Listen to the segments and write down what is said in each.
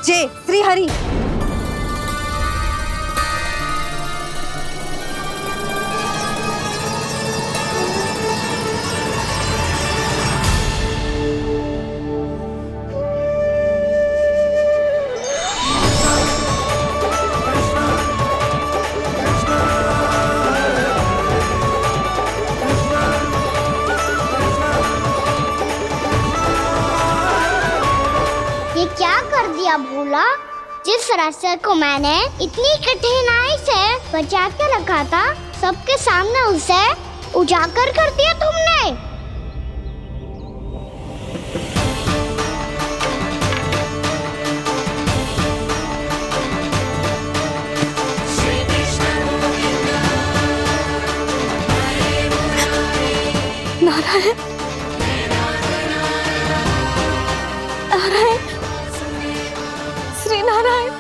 जय श्री हरि। ये क्या कर दिया भोला? जिस रास्ते को मैंने इतनी कठिनाई से बचा के रखा था, सबके सामने उसे उजागर कर दिया तुमने। नारायण, नारायण, श्री नारायण।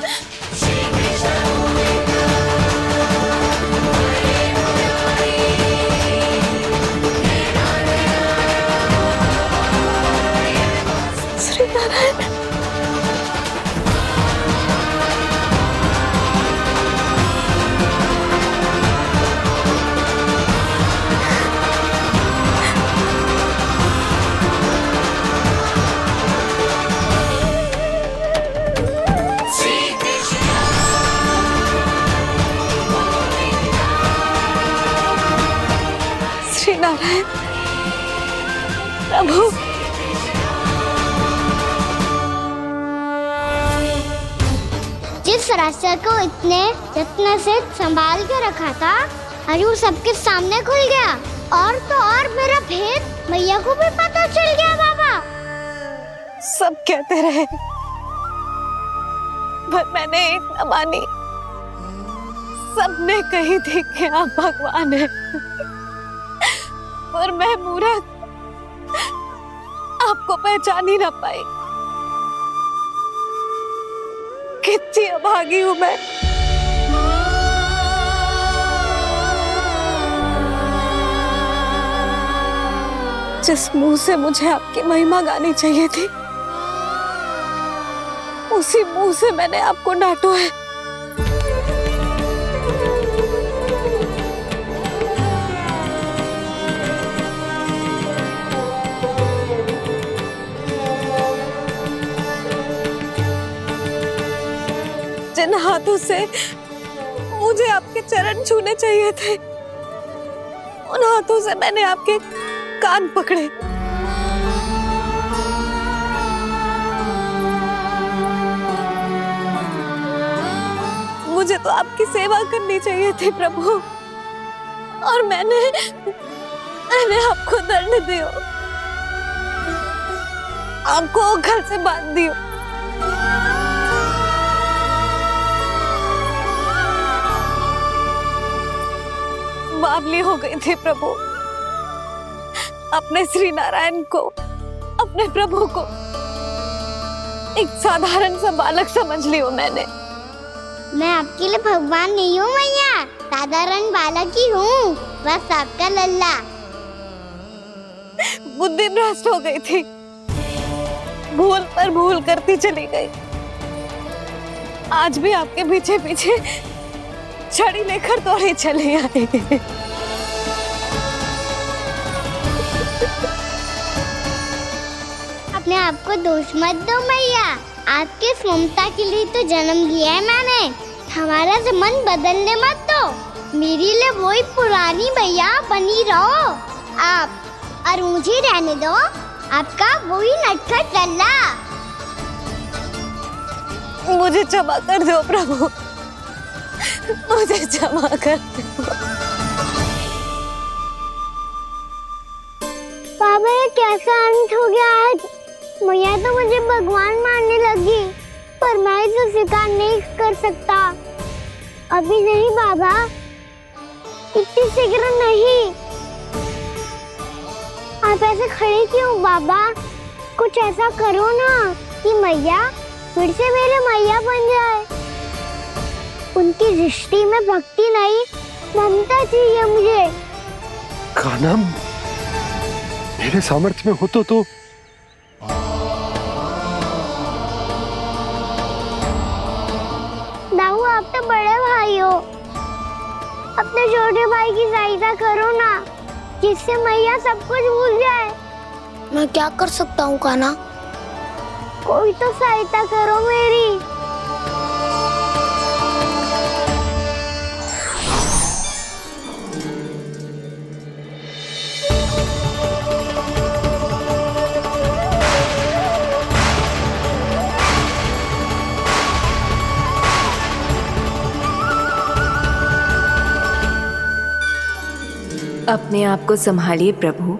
श्री नारायण। श्री नारायण प्रभु। जिस रास्ते को इतने यत्न से संभाल के रखा था, आज वो सबके सामने खुल गया। और तो और मेरा भेद मैया को भी पता चल गया बाबा। सब कहते रहे पर मैंने एक न मानी। सबने कही थी कि आप भगवान हैं, पर मैं मूर्ख आपको पहचान ही ना पाई। कितनी अभागी हूं मैं। जिस मुंह से मुझे आपकी महिमा गानी चाहिए थी, उसी मुंह से मैंने आपको डांटा है। जिन हाथों से मुझे आपके चरण छूने चाहिए थे, उन हाथों से मैंने आपके कान पकड़े। मुझे तो आपकी सेवा करनी चाहिए थी प्रभु, और मैंने आपको दंड दियो, आपको घर से बांध दियो। बावली हो गई थी प्रभु। अपने श्री नारायण को, अपने प्रभु को एक साधारण सा बालक समझ लियो मैंने। मैं आपके लिए भगवान नहीं हूँ मैया, साधारण बालक ही हूँ, बस आपका लल्ला। बुद्धि भ्रष्ट हो गई थी, भूल पर भूल करती चली गई। आज भी आपके पीछे पीछे छड़ी लेकर दौड़ी चली आई। अपने आप को दोष मत दो मैया, आपके ममता के लिए तो जन्म लिया है मैंने। हमारा से मन बदलने मत दो, मेरे लिए वही पुरानी मैया बनी रहो आप, और मुझे रहने दो आपका वही नटखट लल्ला। मुझे क्षमा कर दो प्रभु, मुझे क्षमा कर दो। बाबा ये कैसा अंत हो गया आज? मैया तो मुझे भगवान मानने लगी, पर मैं इसे स्वीकार नहीं कर सकता। अभी नहीं बाबा, इतनी शीघ्र नहीं। आप ऐसे खड़े क्यों बाबा? कुछ ऐसा करो ना कि मैया फिर से मेरे मैया बन जाए। उनकी दृष्टि में भक्ति नहीं, ममता चाहिए मुझे। कान्हा, मेरे सामर्थ्य में हो तो अपने छोटे भाई की सहायता करो ना, जिससे मैया सब कुछ भूल जाए। मैं क्या कर सकता हूँ कान्हा? कोई तो सहायता करो मेरी। अपने आप को संभालिए प्रभु।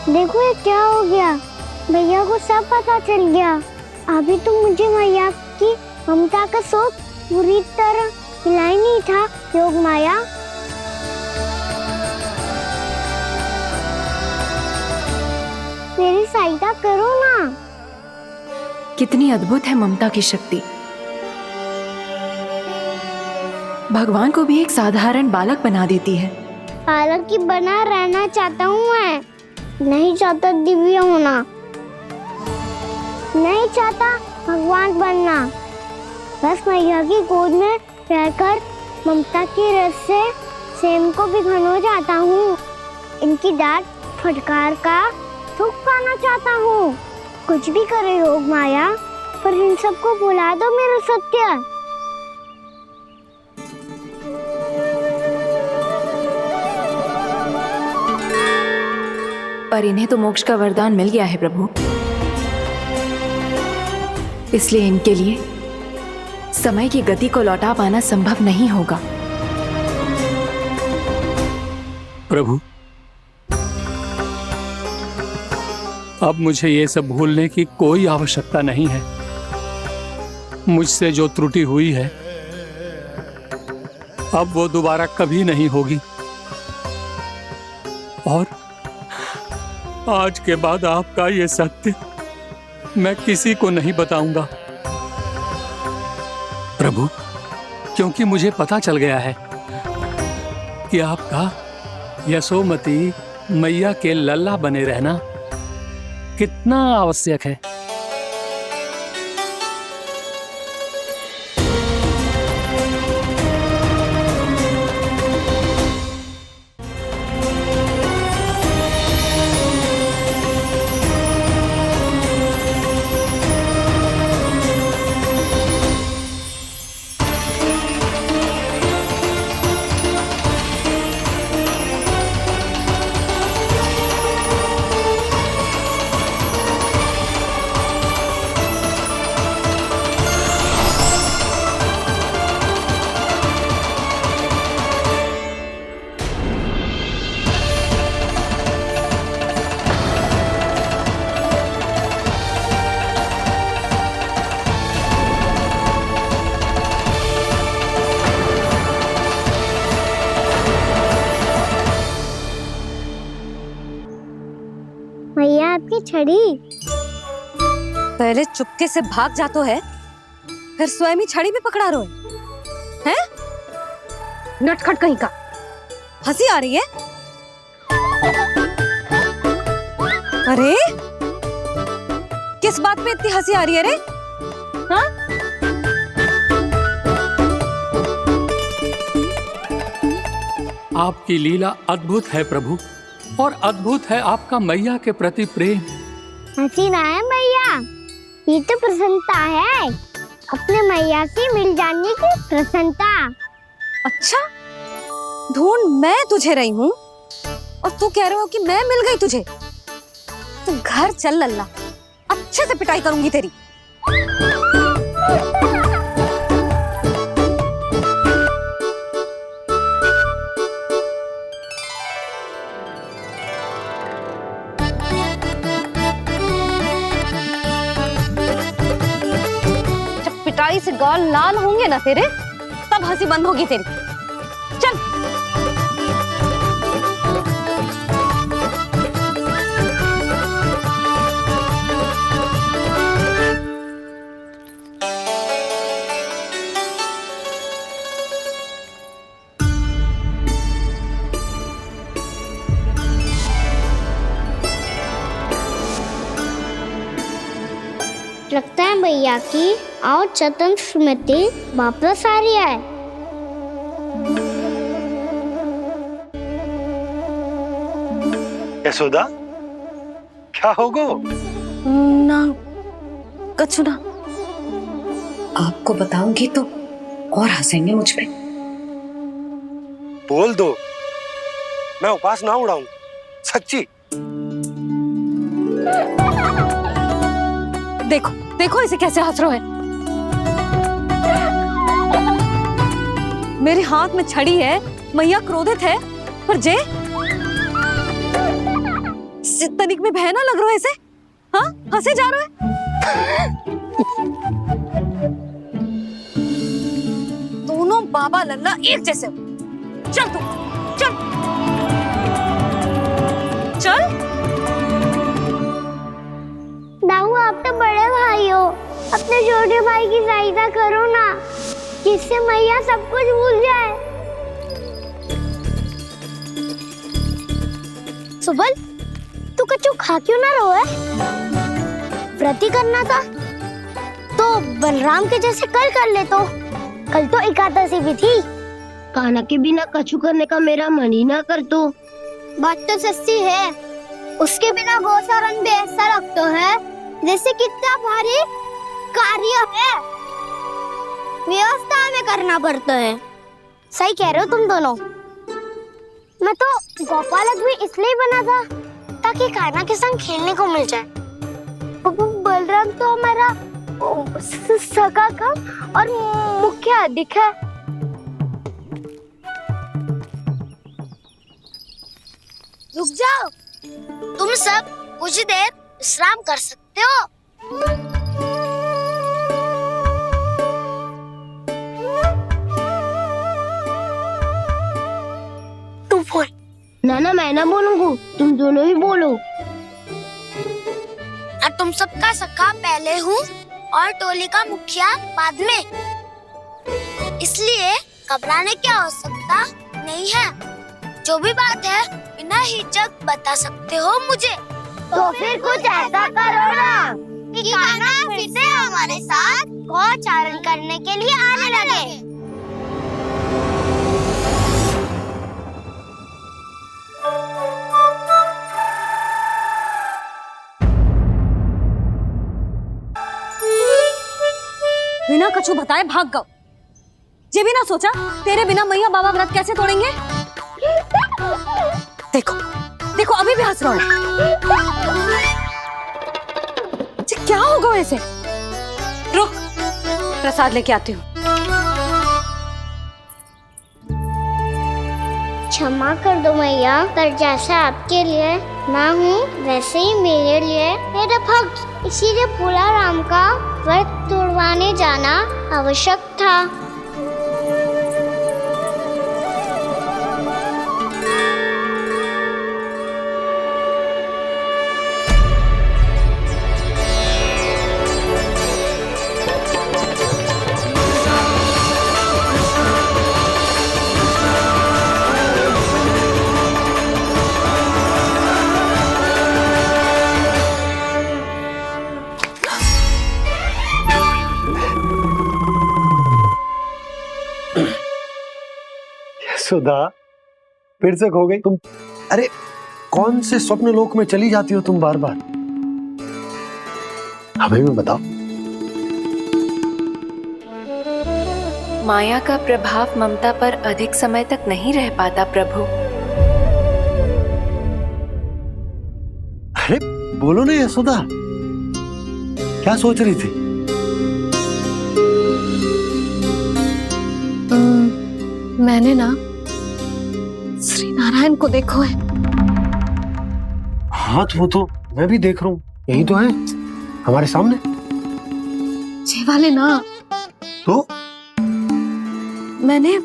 देखो ये क्या हो गया, भैया को सब पता चल गया। अभी तो मुझे मैया की ममता का शौक पूरी तरह मिला ही नहीं था। योग माया, मेरी सहायता करो ना। कितनी अद्भुत है ममता की शक्ति। भगवान को भी एक साधारण बालक बना देती है। बालक की बना रहना चाहता हूँ मैं, नहीं चाहता दिव्य होना, नहीं चाहता भगवान बनना। बस मैया की गोद में रहकर ममता की रस से सेम को भी घनो चाहता हूँ। इनकी डांट फटकार का सुख पाना चाहता हूँ। कुछ भी करे योग माया, पर इन सबको भुला दो मेरा सत्य। पर इन्हें तो मोक्ष का वरदान मिल गया है प्रभु, इसलिए इनके लिए समय की गति को लौटा पाना संभव नहीं होगा। प्रभु, अब मुझे ये सब भूलने की कोई आवश्यकता नहीं है। मुझसे जो त्रुटि हुई है अब वो दोबारा कभी नहीं होगी। और आज के बाद आपका ये सत्य मैं किसी को नहीं बताऊंगा प्रभु, क्योंकि मुझे पता चल गया है कि आपका यशोमती मैया के लल्ला बने रहना कितना आवश्यक है। मैया आपकी छड़ी। पहले चुपके से भाग जातो है, फिर स्वयं ही छड़ी में पकड़ा रोए हैं? नटखट कहीं का। हंसी आ रही है? अरे किस बात पे इतनी हंसी आ रही है रे? हाँ? आपकी लीला अद्भुत है प्रभु, और अद्भुत है आपका मैया के प्रति प्रेम। हंसी ना है मैया, ये तो प्रसन्नता है, अपने मैया से मिल जाने की प्रसन्नता। अच्छा, ढूंढ मैं तुझे रही हूँ और तू कह रहे हो कि मैं मिल गई तुझे। तू घर चल लल्ला, अच्छे से पिटाई करूंगी तेरी। पिटाई से गाल लाल होंगे ना तेरे, तब हंसी बंद होगी तेरी। चल। मैया की और चतन स्मृति वापस आ रही है। यशोदा, क्या होगो? ना कछु ना। आपको बताऊंगी तो और हंसेंगे मुझ पे। बोल दो, मैं उपास ना उड़ाऊं, सच्ची। देखो देखो इसे कैसे हंस रहा है। मेरे हाथ में छड़ी है, मैया क्रोधित है, पर जे तनिक में बहना लग रहा है इसे। हाँ, हंसे जा रहा है। दोनों बाबा लल्ला एक जैसे हो। चल तू, चल चल। दाऊ, आप तो बड़े भाई हो, अपने छोटे भाई की सहायता करो ना, जिससे मैया सब कुछ भूल जाए। सुबल, तू कछु खा क्यों ना रहो है? व्रती करना था तो बलराम के जैसे कल कर ले। तो कल तो एकादशी भी थी। कान्हा के बिना कछु करने का मेरा मन ही ना कर। तो बात तो सच्ची है, उसके बिना गोचारण भी ऐसा लगता है जैसे कितना भारी कार्य है, व्यवस्था में करना पड़ता है। सही कह रहे हो तुम दोनों। मैं तो गोपालक भी इसलिए बना था ताकि कान्हा के संग खेलने को मिल जाए। बलराम तो हमारा सगा कम और मुख्य अधिक है। रुक जाओ, तुम सब कुछ देर विश्राम कर सकते हो। तू बोल। ना मैं ना बोलूंगा, तुम दोनों ही बोलो। और तुम सबका सखा पहले हूँ और टोली का मुखिया बाद में, इसलिए घबराने की आवश्यकता नहीं है। जो भी बात है बिना हिचक बता सकते हो मुझे। तो फिर कुछ ऐसा करो ना कि कान्हा फिर से हमारे साथ गोचारण करने के लिए आने लगे। बिना कछु बताए भाग गओ। जे भी ना सोचा तेरे बिना मैया बाबा व्रत कैसे तोड़ेंगे। देखो देखो अभी भी हंस रहा है। क्या होगा वैसे? रुक, प्रसाद लेके आती हूँ। क्षमा कर दो मैया, पर जैसा आपके लिए ना हूँ वैसे ही मेरे लिए मेरा भक्त, इसीलिए भोला राम का व्रत तोड़वाने जाना आवश्यक था। यशोदा, फिर से खो गई तुम। अरे कौन से स्वप्न लोक में चली जाती हो तुम बार बार? हमें भी बताओ। माया का प्रभाव ममता पर अधिक समय तक नहीं रह पाता प्रभु। अरे बोलो ना यशोदा, क्या सोच रही थी? मैंने ना श्री नारायण को देखो है। हाँ वो तो मैं भी देख रहा हूँ, यही तो है हमारे सामने। जे वाले ना, तो मैंने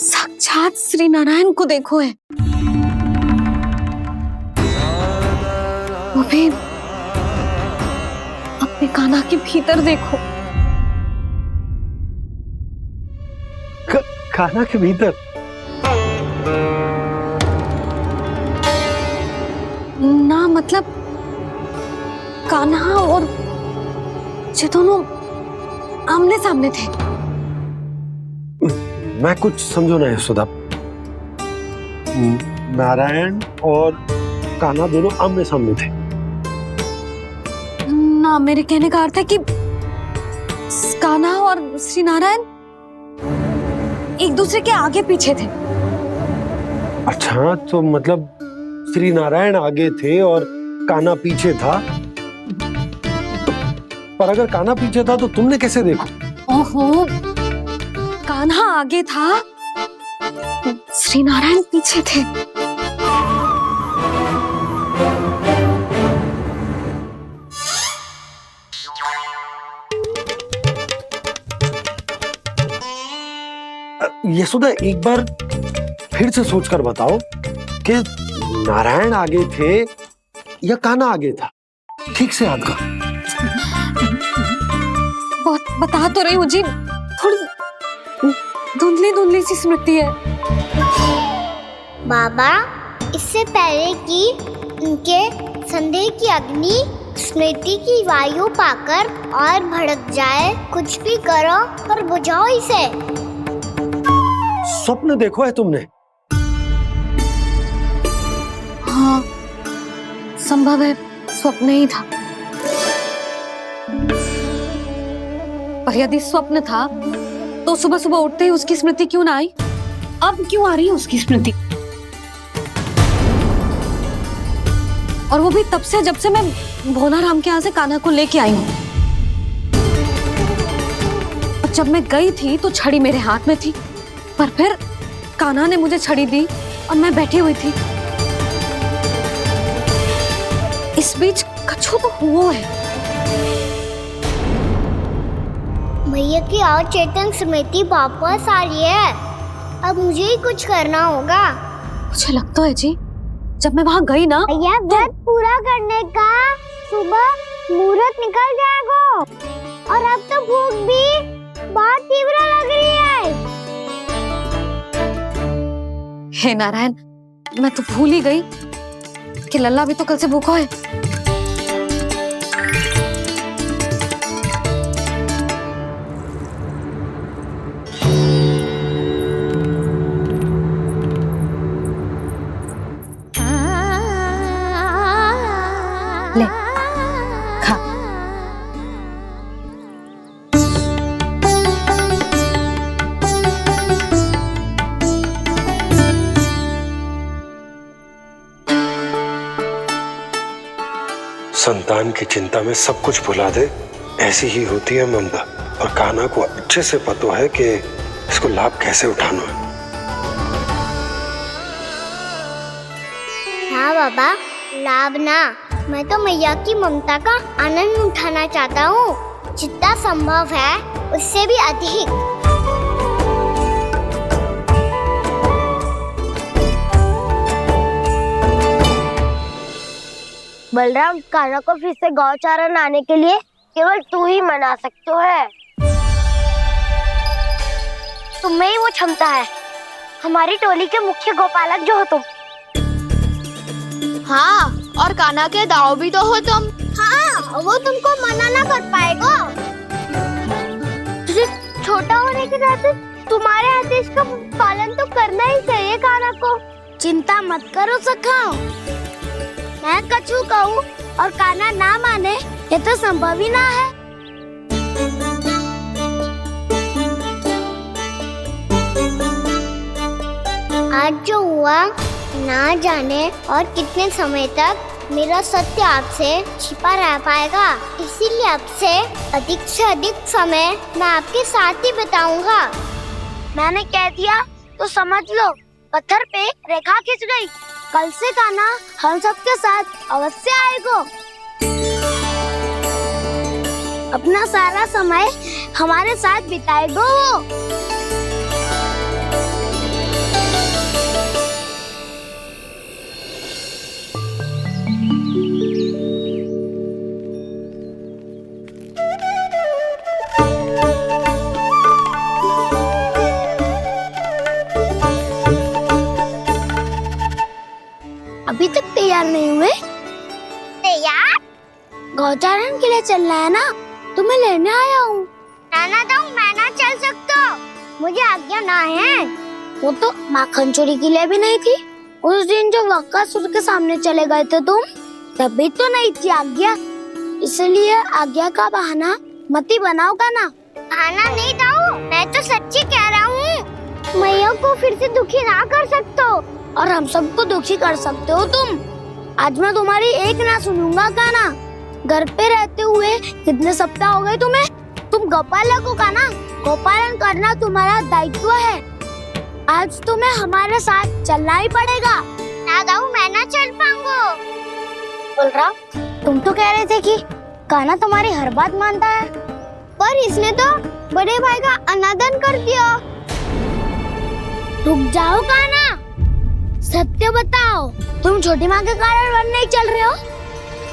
साक्षात श्री नारायण को देखो है, वो भी अपने कान्हा के भीतर देखो। कान्हा के भीतर? ना मतलब कान्हा और ये दोनों आमने सामने थे। मैं कुछ समझो ना यशोदा। नारायण और कान्हा दोनों आमने सामने थे। ना, मेरे कहने का अर्थ है कि कान्हा और श्री नारायण एक दूसरे के आगे पीछे थे। अच्छा, तो मतलब श्री नारायण आगे थे और कान्हा पीछे था। पर अगर कान्हा पीछे था तो तुमने कैसे देखा? ओहो, कान्हा आगे था, श्री नारायण पीछे थे। यशोदा, एक बार फिर से सोचकर बताओ कि नारायण आगे थे या कान्हा आगे था? ठीक से याद कर। बहुत बता तो रही हूँ जी, थोड़ी धुंधली धुंधली सी स्मृति है। बाबा, इससे पहले कि उनके संदेह की अग्नि स्मृति की वायु पाकर और भड़क जाए, कुछ भी करो पर बुझाओ इसे। स्वप्न देखो है तुमने? हाँ, संभव है स्वप्न ही था। पर यदि स्वप्न था तो सुबह सुबह उठते ही उसकी स्मृति क्यों ना आई? अब क्यों आ रही है उसकी स्मृति? और वो भी तब से जब से मैं भोलाराम के यहाँ से कान्हा को लेके आई हूँ। और जब मैं गई थी तो छड़ी मेरे हाथ में थी, पर फिर कान्हा ने मुझे छड़ी दी और मैं बैठी हुई थी। इस बीच कछु तो हुआ है। भैया की अचेतन स्मृति वापस आ रही है। अब मुझे ही कुछ करना होगा। मुझे लगता है जी, जब मैं वहां गई ना, भैया व्रत पूरा करने का सुबह मुहूर्त निकल जाएगा और अब तो भूख भी बहुत तीव्र लग रही है। हे नारायण, मैं तो भूल ही गई कि लल्ला भी तो कल से भूखा है। ले, खा। संतान की चिंता में सब कुछ भुला दे, ऐसी ही होती है ममता। और कान्हा को अच्छे से पता है कि इसको लाभ कैसे उठाना है। हाँ बाबा, लाभ ना, मैं तो मैया की ममता का आनंद उठाना चाहता हूँ, जितना संभव है उससे भी अधिक। बलराम, कान्हा को फिर से गौचारण आने के लिए केवल तू ही मना सकते है। तुम्हें ही वो क्षमता है, हमारी टोली के मुख्य गोपालक जो हो तुम। हाँ, और कान्हा के दाव भी तो हो तुम। हाँ, वो तुमको मना ना कर पाएगा। तुझे छोटा होने के नाते तुम्हारे आदेश का पालन तो करना ही चाहिए कान्हा को। चिंता मत करो सखा, मैं कछु कहूँ और कान्हा ना माने, ये तो संभव ही ना है। आज जो हुआ ना जाने और कितने समय तक मेरा सत्य आपसे छिपा रह पाएगा, इसीलिए आपसे अधिक से अधिक समय मैं आपके साथ ही बिताऊंगा। मैंने कह दिया तो समझ लो, पत्थर पे रेखा खिंच गई। कल से कान्हा हम सबके साथ अवश्य आएगा। अपना सारा समय हमारे साथ बिताएगा वो। अभी तक तैयार नहीं हुए? तैयार? गौचारण के लिए चलना है ना? तुम्हें लेने आया हूँ। नाना दाऊ मैं ना चल सकता, मुझे आज्ञा ना है। वो तो माखन चोरी के लिए भी नहीं थी। उस दिन जो वक्कासुर के सामने चले गए थे तुम, तभी तो नहीं थी आज्ञा। इसलिए आज्ञा का बहाना मती बनाओगा ना। बहाना नहीं दाऊ, मैं तो सच्ची कह रहा हूँ। मैया को फिर से दुखी ना कर सकते हो और हम सबको दुखी कर सकते हो तुम। आज मैं तुम्हारी एक ना सुनूंगा काना। घर पे रहते हुए कितने सप्ताह हो गए तुम्हें? तुम गोपालक हो काना। गोपालन करना तुम्हारा दायित्व है। आज तुम्हें हमारे साथ चलना ही पड़ेगा। ना दाऊ मैं ना चल पाऊंगा। बलराम, तुम तो कह रहे थे कि काना तुम्हारी हर बात मानता है, पर इसने तो बड़े भाई का अनादर कर दिया। रुक जाओ काना, सत्य बताओ, तुम छोटी माँ के कारण वन नहीं चल रहे हो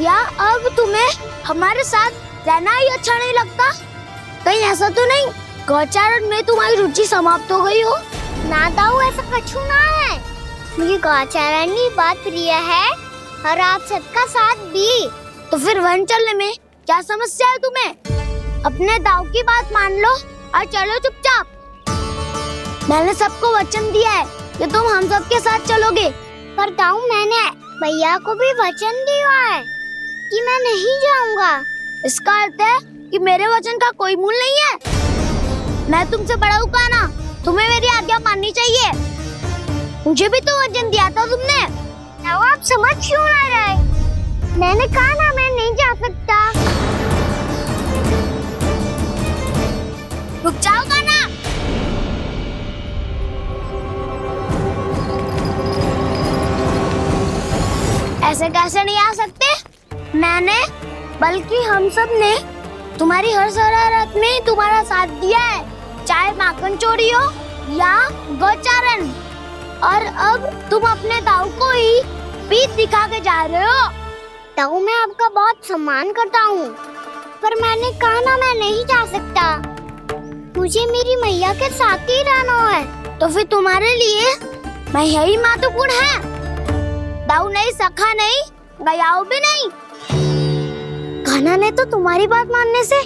या अब तुम्हें हमारे साथ रहना ही अच्छा नहीं लगता? कहीं ऐसा तो नहीं गौचारण में तुम्हारी रुचि समाप्त हो गई हो? ना दाऊ ऐसा कछु ना है। मुझे गौचारण की बात प्रिय है और आप सबका साथ भी। तो फिर वन चलने में क्या समस्या है तुम्हें? अपने दाऊ की बात मान लो और चलो चुपचाप। मैंने सबको वचन दिया है कि तुम हम सबके साथ चलोगे। पर दाऊ मैंने भैया को भी वचन दिया है कि मैं नहीं जाऊंगा। इसका अर्थ है कि मेरे वचन का कोई मूल नहीं है। मैं तुमसे बड़ा हूँ काना, तुम्हें मेरी आज्ञा माननी चाहिए। मुझे भी तो वचन दिया था तुमने। दाऊ आप समझ क्यों आ रहे? मैंने कहा ना मैं नहीं जा सकता। रुक जाओ काना। ऐसे कैसे नहीं आ सकते? मैंने बल्कि हम सब ने तुम्हारी हर शरारत में तुम्हारा साथ दिया है, चाहे माखन चोरी हो या गौचारण। और अब तुम अपने दाऊ को ही पीठ दिखा के जा रहे हो। दाऊ मैं आपका बहुत सम्मान करता हूँ, पर मैंने कहा ना मैं नहीं जा सकता। मुझे मेरी मैया के साथ ही रहना है। तो फिर तुम्हारे लिए मैया ही महत्वपूर्ण है। दाऊ नहीं, सखा नहीं, गयाऊ भी नहीं। कान्हा ने तो तुम्हारी बात मानने से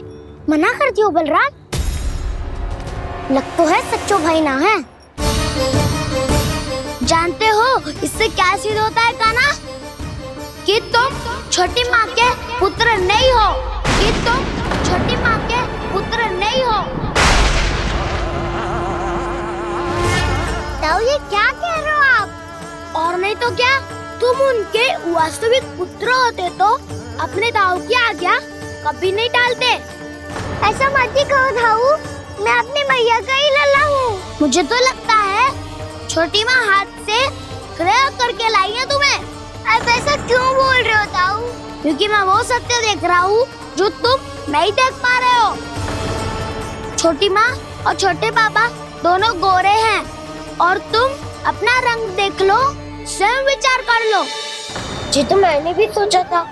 मना कर दिया बलराम। लग तो है सच्चो भाई ना है। जानते हो इससे क्या सिद्ध होता है कान्हा? कि तुम छोटी माँ के पुत्र नहीं हो, कि तुम छोटी माँ के पुत्र नहीं हो। दाऊ ये क्या कह रहे हो आप? और नहीं तो क्या, तुम उनके वास्तविक पुत्र होते तो अपने दाऊ की आज्ञा कभी नहीं टालते। ऐसा मत ही कहो दाऊ, मैं अपनी मैया का ही लल्ला हूँ। मुझे तो लगता है छोटी माँ हाथ से ग्रह करके लाई है तुम्हें। अब ऐसा क्यों बोल रहे हो दाऊ? क्योंकि मैं वो सत्य देख रहा हूँ जो तुम नहीं देख पा रहे हो। छोटी माँ और छोटे पापा दोनों गोरे हैं और तुम अपना रंग देख लो, स्वयं विचार कर लो। जी तो मैंने भी सोचा था,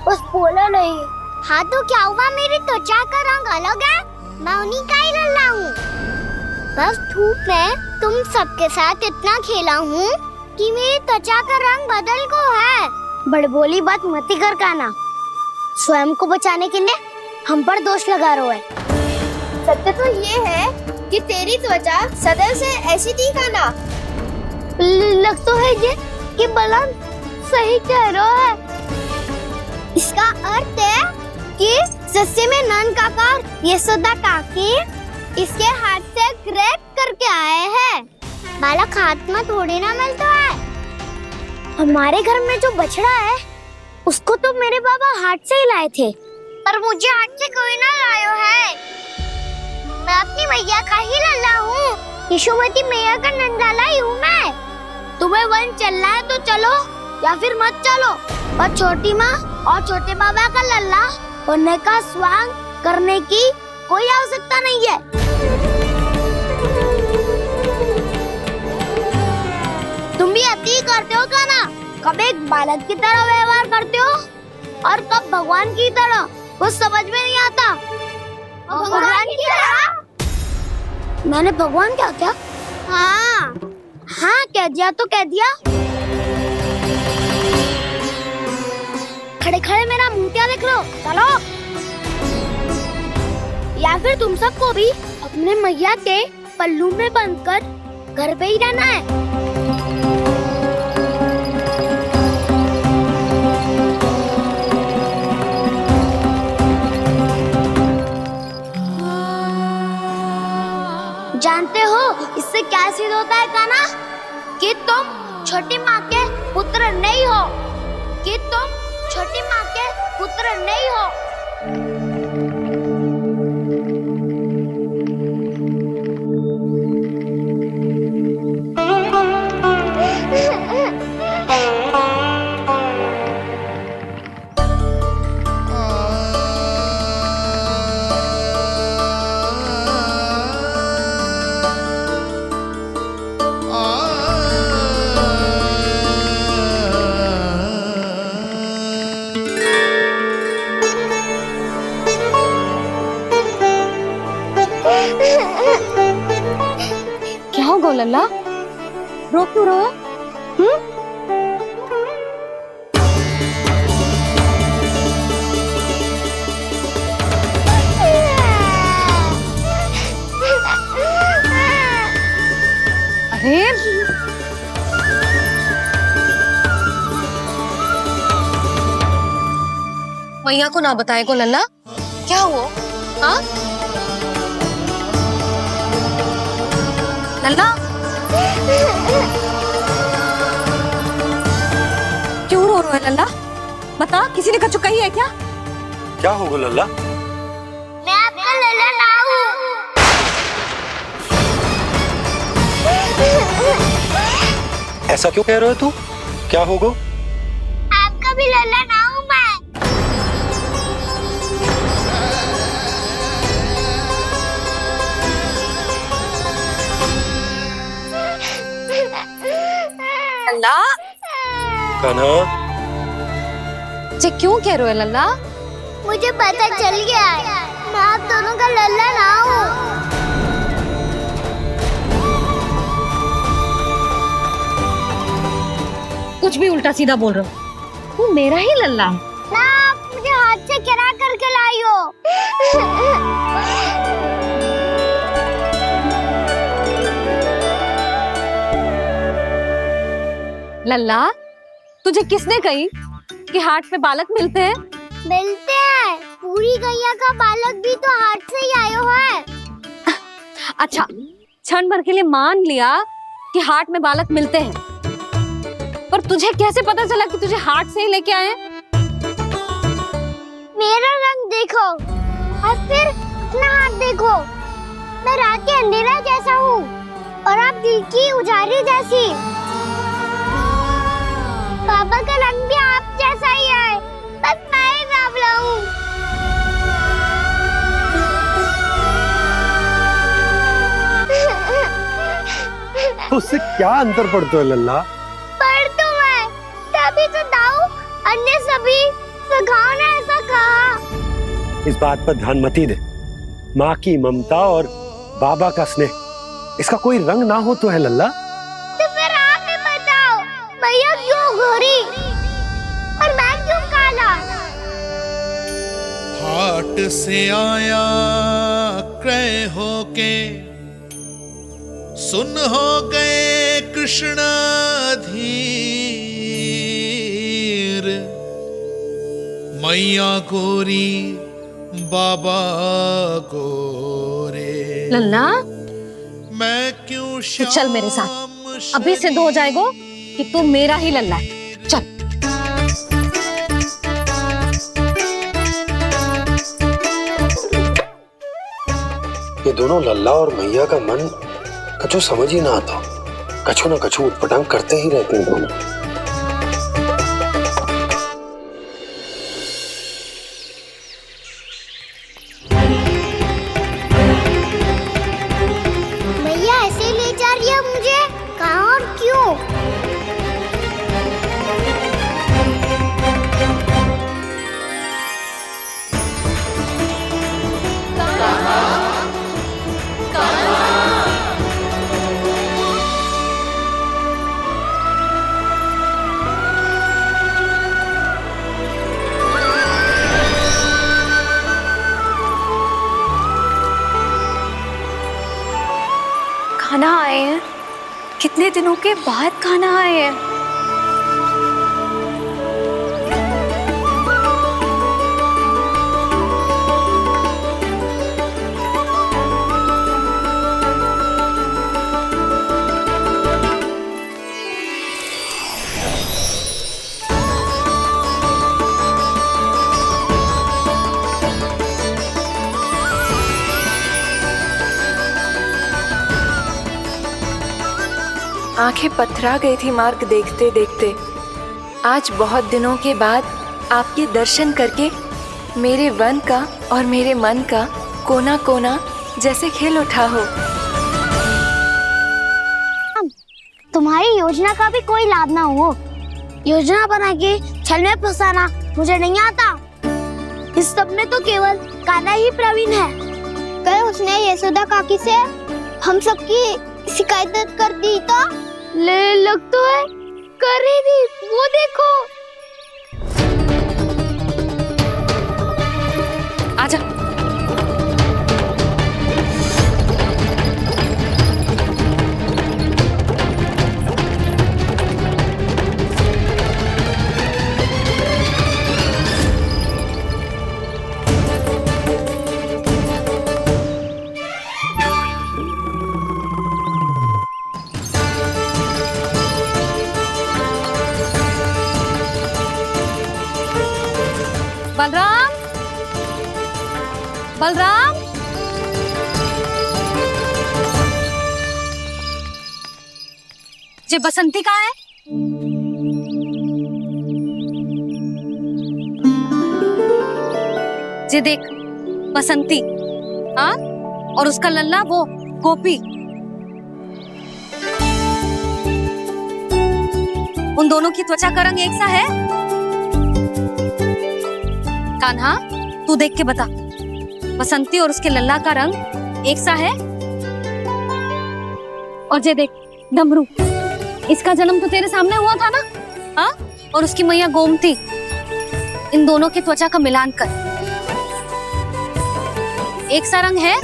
बस बोला नहीं। हाँ तो क्या हुआ, मेरी त्वचा का रंग अलग है, मैं उन्हीं का ही लल्ला हूँ। बस धूप में तुम सबके साथ इतना खेला हूँ कि मेरी त्वचा का रंग बदल को है। बड़बोली बात मत कर कान्हा, स्वयं को बचाने के लिए हम पर दोष लगा रहे है। सत्य तो ये है कि तेरी त्वचा सदैव से ऐसी थी कान्हा। लग तो है ये कि बलराम सही कह रहा है। इसका अर्थ है कि सस्ते में नन काका यशोदा काकी इसके हाथ से ग्रेट करके आए हैं। बालक हाथ में थोड़ी ना मिलता है। हमारे घर में जो बछड़ा है उसको तो मेरे बाबा हाथ से ही लाए थे, पर मुझे हाथ से कोई ना लायो है। मैं अपनी मैया का ही लल्ला हूँ, यशोमती मैया का नंदलाला ही हूँ मैं। तुम्हें वन चलना है तो चलो या फिर मत चलो, और छोटी माँ और छोटे बाबा का लल्ला होने का स्वांग करने की कोई आवश्यकता नहीं है। तुम भी अति करते हो कान्हा, कब एक बालक की तरह व्यवहार करते हो और कब भगवान की तरह, कुछ समझ में नहीं आता। भगवान की तरह? मैंने भगवान क्या क्या? हाँ हाँ कह दिया तो कह दिया। खड़े खड़े मेरा मुंह क्या देख लो, चलो। या फिर तुम सबको भी अपने मैया के पल्लू में बंधकर घर पे ही रहना है? जानते हो इससे क्या सिद्ध होता है कान्हा? कि तुम छोटी माँ के पुत्र नहीं हो, कि तुम छोटी माँ के पुत्र नहीं हो। क्या होगा लल्ला? रो क्यों रहा है? अरे मैया को ना बताए को लल्ला, क्या हुआ? हाँ लल्ला, क्यों रो रहा है लल्ला? बता, किसी ने कछु कही है क्या? क्या होगा लल्ला? मैं आपका लल्ला ना हूँ। ऐसा क्यों कह रहे हो तू? क्या होगा? आपका भी लल्ला ना हूँ मैं। लल्ला, कान्हा, ये क्यों कह रहे हो लल्ला? मुझे पता चल गया है, मैं आप दोनों का लल्ला ना हूँ। कुछ भी उल्टा सीधा बोल रहे हो, तू मेरा ही लल्ला है। ना, आप मुझे हाथ से गिरा करके लाई हो। लल्ला, तुझे किसने कही कि हाट में बालक मिलते हैं? मिलते हैं, पूरी गैया का बालक भी तो हाट से ही आयो है। अच्छा, क्षण भर के लिए मान लिया कि हाट में बालक मिलते हैं, पर तुझे कैसे पता चला कि तुझे हाट से ही लेके आए? मेरा रंग देखो और फिर अपना हाथ देखो। मैं रात के अंधेरा जैसा हूँ और आप दिल की उजाली जैसी। पापा का रंग भी आप जैसा ही है, बस मैं ही बावला हूँ। उससे क्या अंतर पड़ता है लल्ला? पर तो मैं तभी तो दाऊ अन्य सभी सखाओ ने ऐसा कहा। इस बात पर ध्यान मत ही दे। माँ की ममता और बाबा का स्नेह, इसका कोई रंग ना हो तो है लल्ला। तो फिर आप ही बताओ, भैया क्यों गोरी और मैं क्यों काला? हाट से आया क्रय होके, सुन हो गए कृष्ण धीर। मैया गोरी बाबा गोरे, लल्ला, मैं क्यों तू चल मेरे साथ, अभी सिद्ध हो जाएगा कि तू मेरा ही लल्ला है। चल। ये दोनों लल्ला और मैया का मन कछु समझ ही ना आता, कछु ना कछु उटपटांग करते ही रहते हैं दोनों। भैया ऐसे ले जा रही है मुझे, कहाँ और क्यों? खाना आए हैं, कितने दिनों के बाद खाना आए हैं। आंखें पथरा गई थी मार्ग देखते देखते। आज बहुत दिनों के बाद आपके दर्शन करके मेरे वन का और मेरे मन का कोना कोना जैसे खिल उठा हो। तुम्हारी योजना का भी कोई लाभ ना हो। योजना बना के छल में फंसाना मुझे नहीं आता। इस सब में तो केवल कान्हा ही प्रवीण है। कल उसने यशोदा काकी से हम सबकी शिकायत कर दी तो ले लग तो है कर ही दी। वो देखो। आजा। बलराम, बलराम, ये बसंती कहाँ है? ये देख बसंती, हाँ, और उसका लल्ला वो गोपी। उन दोनों की त्वचा का रंग एक सा है? कान्हा, तू देख के बता, बसंती और उसके लल्ला का रंग एक सा है? और ये देख डमरू, इसका जन्म तो तेरे सामने हुआ था ना? हाँ, और उसकी मैया गोमती। इन दोनों की त्वचा का मिलान कर, एक सा रंग है?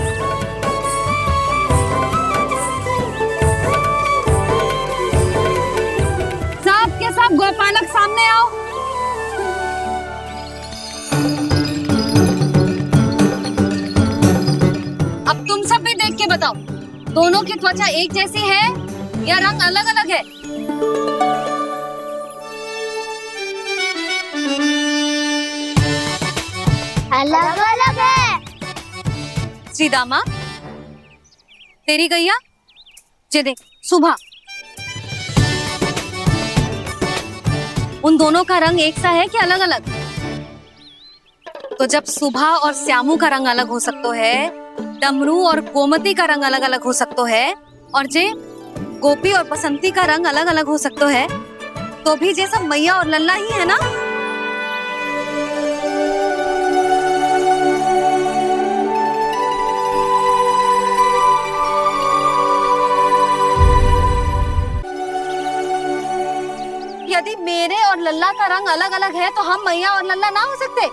सब के सब गोपालक सामने आओ। अब तुम सब भी देख के बताओ, दोनों की त्वचा एक जैसी है या रंग अलग अलग है? अलग अलग है। श्रीदामा, तेरी गैया, ये देख सुभा, उन दोनों का रंग एक सा है कि अलग अलग? तो जब सुभा और श्यामू का रंग अलग हो सकता है, डमरू और गोमती का रंग अलग अलग हो सकता है, और जे गोपी और बसंती का रंग अलग अलग हो सकता है, तो भी जे सब मैया और लल्ला ही है ना? यदि मेरे और लल्ला का रंग अलग अलग है तो हम मैया और लल्ला ना हो सकते?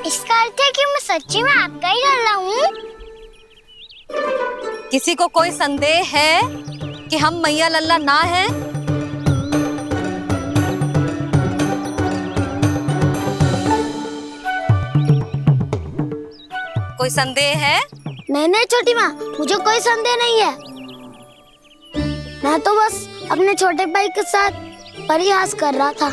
इसका अर्थ है कि मैं सच्ची में आपका ही लल्ला हूँ। किसी को कोई संदेह है कि हम मैया लल्ला ना हैं? कोई संदेह है? नहीं नहीं छोटी माँ, मुझे कोई संदेह नहीं है। मैं तो बस अपने छोटे भाई के साथ परिहास कर रहा था।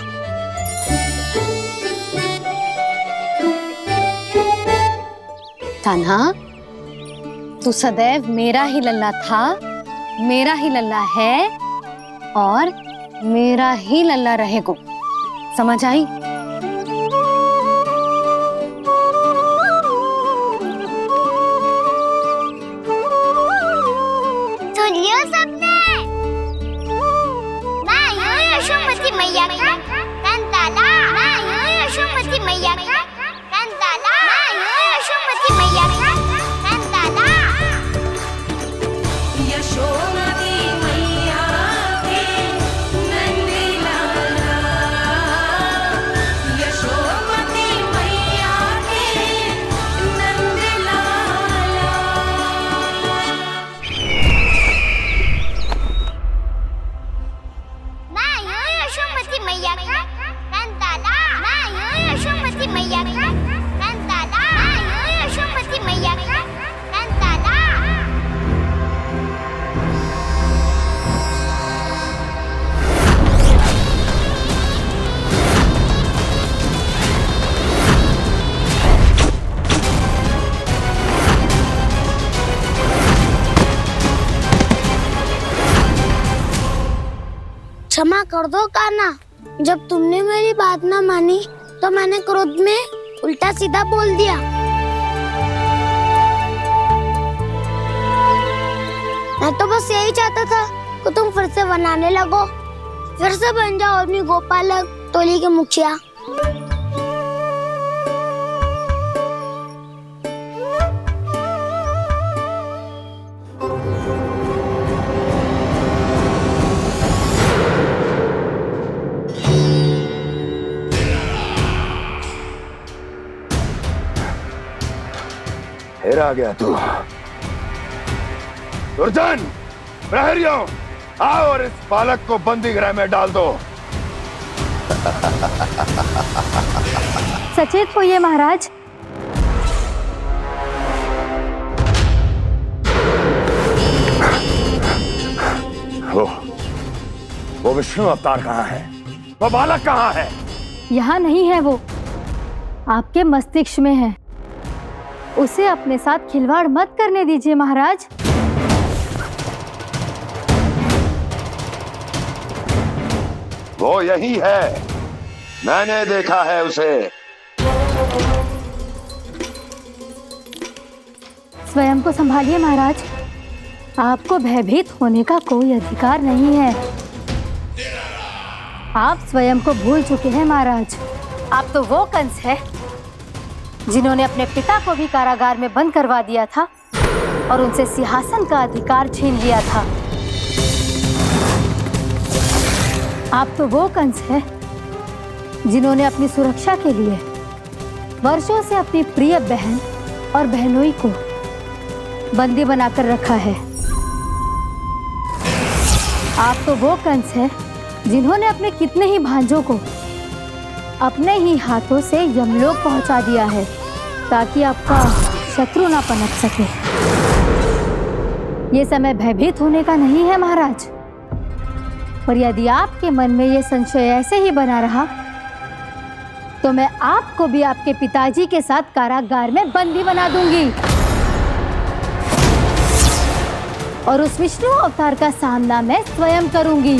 कान्हा, तू सदैव मेरा ही लल्ला था, मेरा ही लल्ला है और मेरा ही लल्ला रहेगा। समझ आई? सुनियो सबने, मैं हूँ यशोमती मैया का कंताला। मैं हूँ यशोमती मैया का कंताला। मैं हूँ यशोमती मैया का कंताला। यशोमती मैया के नंदी लाला, यशोमती मैया के नंदी लाला। क्षमा कर दो कान्हा। जब तुमने मेरी बात ना मानी तो मैंने क्रोध में उल्टा सीधा बोल दिया। मैं तो बस यही चाहता था कि तुम फिर से बनाने लगो, फिर से बन जाओ अपनी गोपालक टोली के मुखिया। फिर आ गया तू। दुर्जन, प्रहरियों, आओ और इस बालक को बंदी गृह में डाल दो। सचेत होइए महाराज। वो विष्णु अवतार कहाँ है? वो बालक कहाँ है? यहाँ नहीं है वो, आपके मस्तिष्क में है। उसे अपने साथ खिलवाड़ मत करने दीजिए महाराज। वो यही है, मैंने देखा है उसे। स्वयं को संभालिए महाराज, आपको भयभीत होने का कोई अधिकार नहीं है। आप स्वयं को भूल चुके हैं महाराज। आप तो वो कंस है जिन्होंने अपने पिता को भी कारागार में बंद करवा दिया था और उनसे सिंहासन का अधिकार छीन लिया था। आप तो वो कंस है जिन्होंने अपनी सुरक्षा के लिए वर्षों से अपनी प्रिय बहन और बहनोई को बंदी बनाकर रखा है। आप तो वो कंस है जिन्होंने अपने कितने ही भांजों को अपने ही हाथों से यमलोक पहुंचा दिया है ताकि आपका शत्रु ना पनप सके। ये समय भयभीत होने का नहीं है महाराज, पर यदि आपके मन में ये संशय ऐसे ही बना रहा तो मैं आपको भी आपके पिताजी के साथ कारागार में बंदी बना दूंगी और उस विष्णु अवतार का सामना मैं स्वयं करूंगी।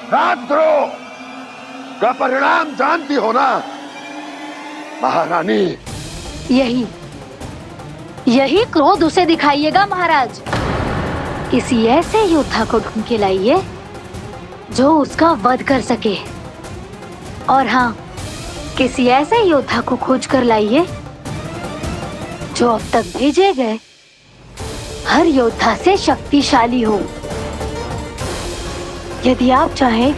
राजद्रोह का परिणाम जानती हो ना महारानी? यही क्रोध उसे दिखाइएगा महाराज। किसी ऐसे योद्धा को ढूंढ के लाइए जो उसका वध कर सके, और हाँ, किसी ऐसे योद्धा को खोज कर लाइए जो अब तक भेजे गए हर योद्धा से शक्तिशाली हो। यदि आप चाहें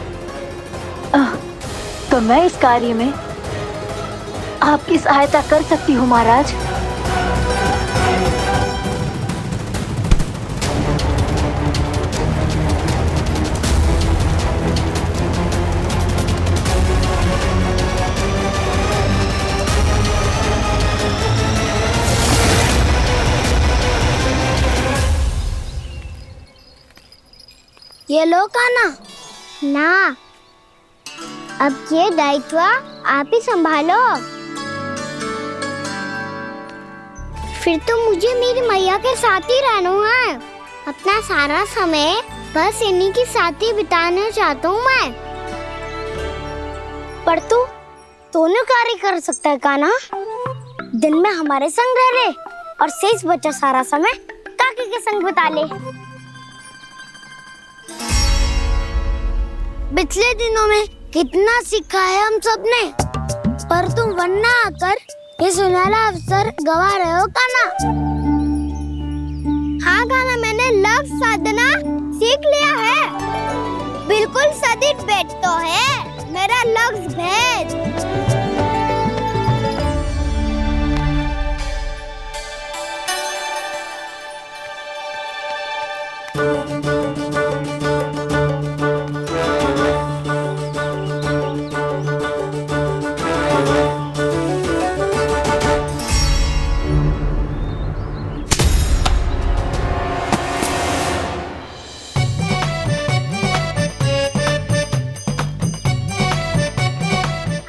तो मैं इस कार्य में आपकी सहायता कर सकती हूँ महाराज। ये लो कान्हा। ना, अब ये दायित्व आप ही संभालो। फिर तो मुझे मेरी मैया के साथ ही रहना है। अपना सारा समय बस इन्हीं के साथ ही बिताना चाहता हूँ मैं। पर तू दोनों कार्य कर सकता है कान्हा। दिन में हमारे संग रह ले और शेष बचा सारा समय काकी के संग बिता ले। पिछले दिनों में कितना सीखा है हम सबने, पर तुम वरना आकर ये सुनहरा अवसर गवा रहे हो कान्हा। हाँ कान्हा, मैंने लक्ष्य साधना सीख लिया है। बिल्कुल सदित भेद तो है मेरा लक्ष्य भेद।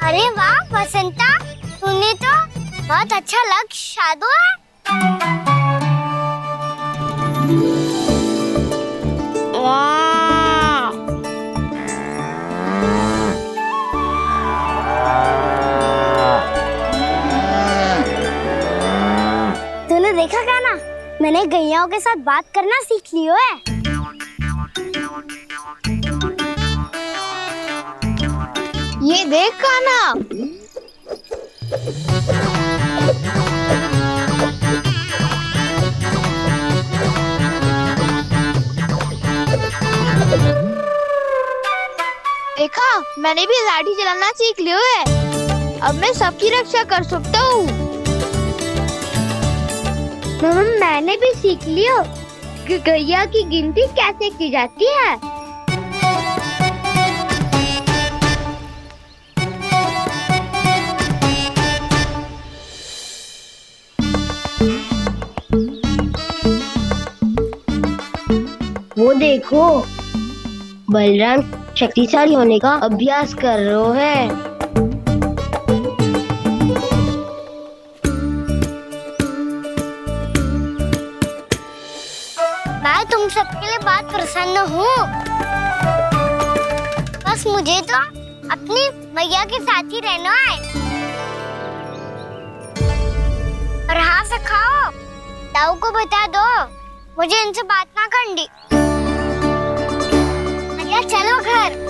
अरे वाह बसंता, तूने तो बहुत अच्छा लग शादू है। वाह! तूने देखा क्या ना, मैंने गैयाओं के साथ बात करना सीख लियो है। ये देख काना, देखा, मैंने भी लाठी चलाना सीख लियो है। अब मैं सबकी रक्षा कर सकता हूँ। मैंने भी सीख लियो कि गैया की गिनती कैसे की जाती है। वो देखो, बलराम शक्तिशाली होने का अभ्यास कर रहे हैं। मैं तुम सबके लिए बहुत प्रसन्न हूँ। बस मुझे तो अपनी मैया के साथ ही रहना है। और हाँ से खाओ, ताऊ को बता दो मुझे इनसे बात ना करनी। मैया चलो घर।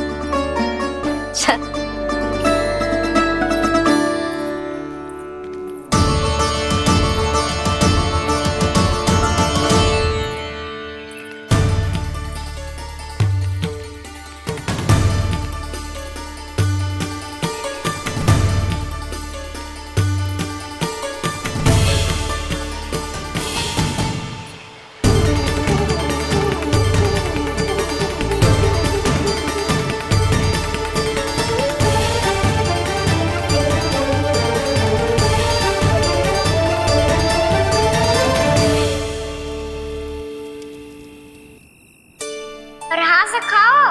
और हाँ से खाओ,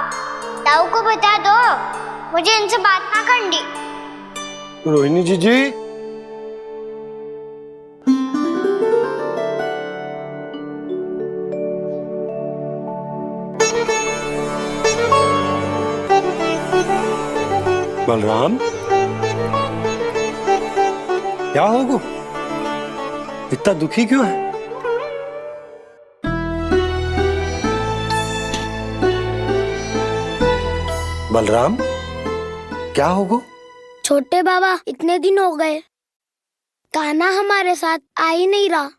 ताऊ को बता दो मुझे इनसे बात ना करनी। रोहिणी जी बलराम, क्या होगा? इतना दुखी क्यों है? बलराम, क्या होगा? छोटे बाबा, इतने दिन हो गए, कान्हा हमारे साथ आ ही नहीं रहा।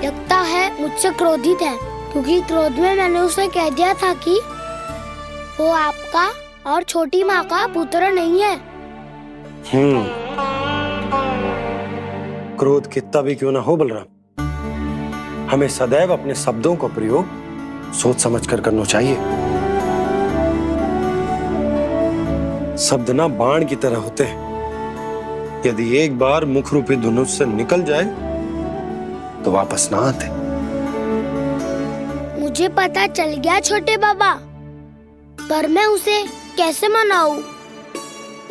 लगता है मुझसे क्रोधित है, क्योंकि क्रोध में मैंने उसे कह दिया था कि वो आपका और छोटी माँ का पुत्र नहीं है। क्रोध कितना भी क्यों ना हो बलराम, हमें सदैव अपने शब्दों का प्रयोग सोच समझ कर करना चाहिए। शब्द ना बाण की तरह होते हैं, यदि एक बार मुख रूपी धनुष से निकल जाए तो वापस ना आते। मुझे पता चल गया छोटे बाबा, पर मैं उसे कैसे मनाऊं?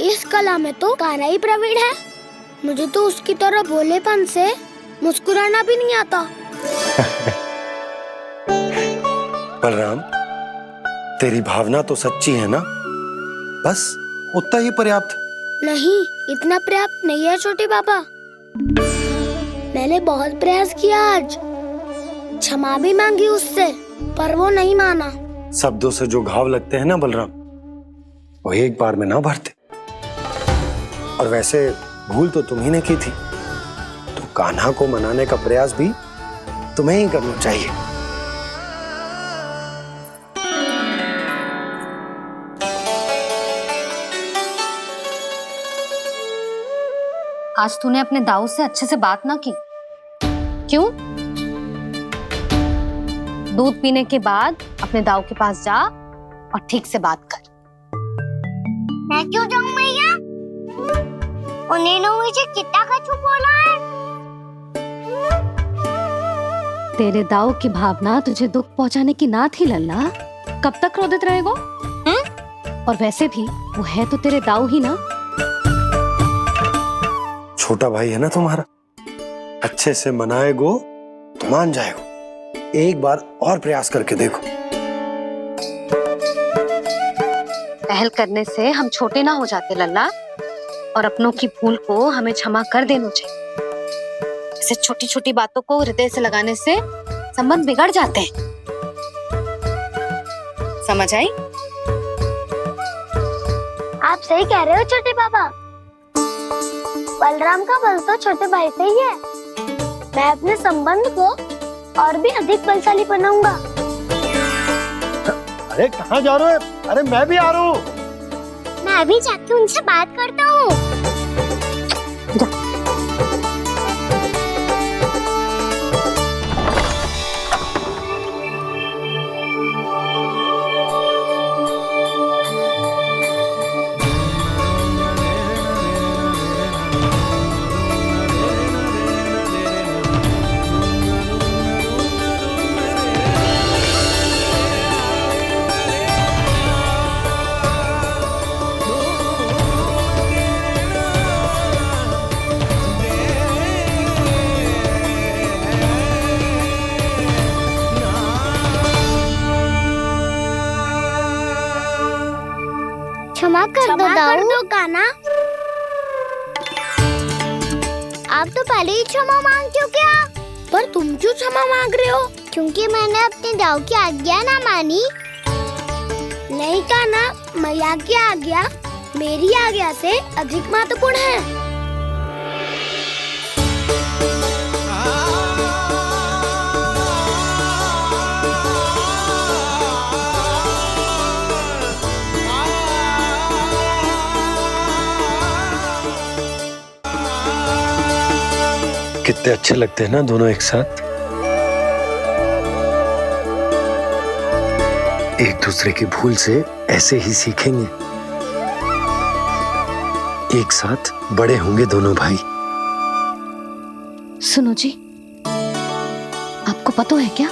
इस कला में तो कान्हा ही प्रवीण है। मुझे तो उसकी तरह भोलेपन से मुस्कुराना भी नहीं आता। बलराम, तेरी भावना तो सच्ची है ना, बस उतना ही पर्याप्त। नहीं, इतना पर्याप्त नहीं है छोटे बाबा। मैंने बहुत प्रयास किया आज, क्षमा भी मांगी उससे, पर वो नहीं माना। शब्दों से जो घाव लगते हैं ना बलराम, वो एक बार में ना भरते। और वैसे भूल तो तुम्ही ने की थी, तो कान्हा को मनाने का प्रयास भी तुम्हें ही करना चाहिए। आज तूने अपने दाऊ से अच्छे से बात ना की, क्यों? दूध पीने के बाद अपने दाऊ के पास जा और ठीक से बात कर। मैं क्यों जाऊं मैया? उन्होंने मुझे कितना कछु बोला है। तेरे दाऊ की भावना तुझे दुख पहुंचाने की ना थी लल्ला। कब तक क्रोधित रहेगा? और वैसे भी वो है तो तेरे दाऊ ही ना। छोटा भाई है ना तुम्हारा, अच्छे से मनाएगो तो मान जाएगो। एक बार और प्रयास करके देखो। पहल करने से हम छोटे ना हो जाते लल्ला, और अपनों की भूल को हमें क्षमा कर देना चाहिए। ऐसे छोटी छोटी बातों को हृदय से लगाने से संबंध बिगड़ जाते हैं। समझ आई? आप सही कह रहे हो छोटे पापा। बलराम का बल तो छोटे भाई से ही है। मैं अपने संबंध को और भी अधिक बलशाली बनाऊंगा। अरे कहाँ जा रहे हो? अरे मैं भी आ रहा हूँ। मैं अभी जाके उनसे बात करता हूँ। क्षमा कर दो कान्हा। आप तो पहले ही क्षमा मांगते हो क्या? पर तुम क्यों क्षमा मांग रहे हो? क्योंकि मैंने अपने दाऊ की आज्ञा ना मानी। नहीं कान्हा, मैया की आज्ञा मेरी आज्ञा से अधिक महत्वपूर्ण है। कितने अच्छे लगते हैं ना दोनों एक साथ। एक दूसरे की भूल से ऐसे ही सीखेंगे। एक साथ बड़े होंगे दोनों भाई। सुनो जी, आपको पता है क्या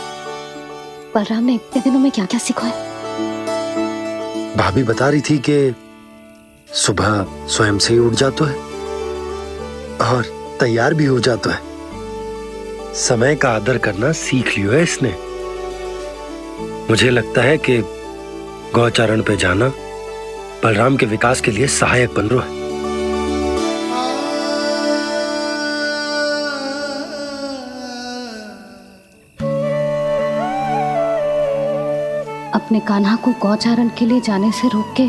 बलराम ने इतने दिनों में क्या क्या सीखा है? भाभी बता रही थी कि सुबह स्वयं से ही उठ जाता है और तैयार भी हो जाता है। समय का आदर करना सीख लियो है इसने। मुझे लगता है कि गौचारण पे जाना बलराम के विकास के लिए सहायक बन रहा है। अपने कान्हा को गौचारण के लिए जाने से रोक के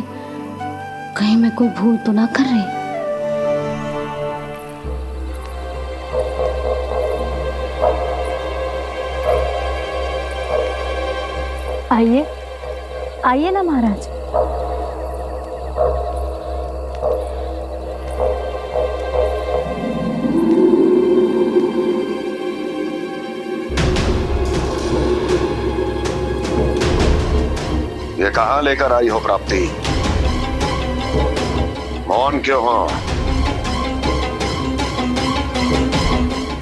कहीं मैं कोई भूल तो ना कर रही? आइए आइए ना महाराज। ये कहाँ लेकर आई हो प्राप्ति? मौन क्यों हो?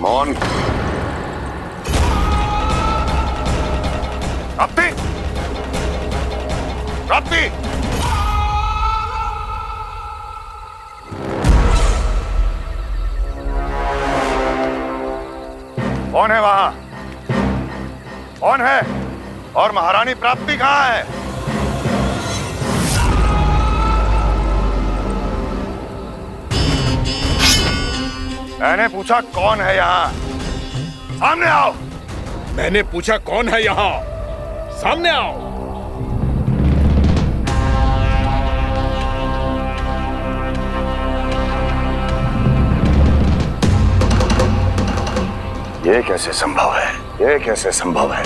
मौन। प्राप्ति, प्राप्ति, कौन है वहां? कौन है? और महारानी प्राप्ति कहाँ है? मैंने पूछा कौन है यहाँ? सामने आओ। मैंने पूछा कौन है यहाँ? सामने आओ। ये कैसे संभव है? ये कैसे संभव है?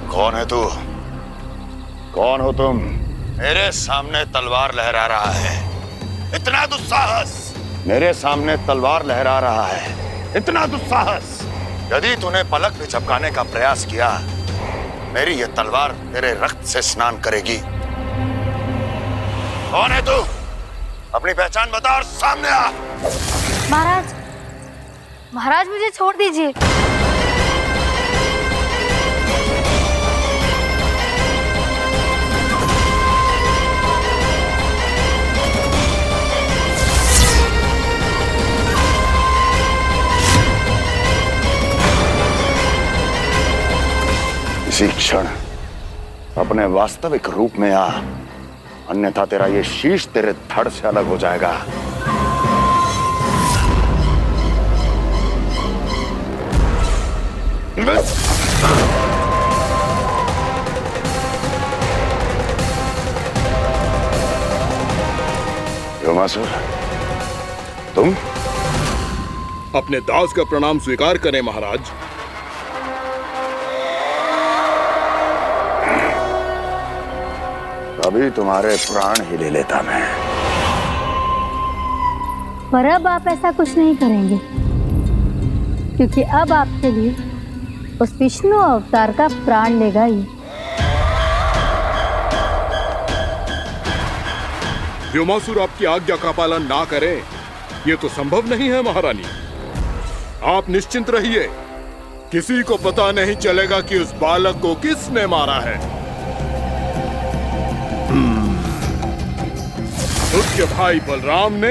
कौन है तू? कौन हो तुम? मेरे सामने तलवार लहरा रहा है। इतना दुस्साहस! मेरे सामने तलवार लहरा रहा है। इतना दुस्साहस! यदि तूने पलक भी झपकाने का प्रयास किया, मेरी ये तलवार तेरे रक्त से स्नान करेगी। कौन है तू? अपनी पहचान बता और सामने आ। महाराज, महाराज मुझे छोड़ दीजिए। इसी क्षण अपने वास्तविक रूप में आ, अन्यथा तेरा ये शीश तेरे धड़ से अलग हो जाएगा। व्योमासुर, तुम अपने दास का प्रणाम स्वीकार करें महाराज। अभी तुम्हारे प्राण ही ले लेता मैं। पर अब आप ऐसा कुछ नहीं करेंगे, क्योंकि अब आपके लिए उस विष्णु अवतार का प्राण लेगा ही। व्योमासुर आपकी आज्ञा का पालन ना करे, ये तो संभव नहीं है महारानी। आप निश्चिंत रहिए, किसी को पता नहीं चलेगा कि उस बालक को किसने मारा है। उसके भाई बलराम ने,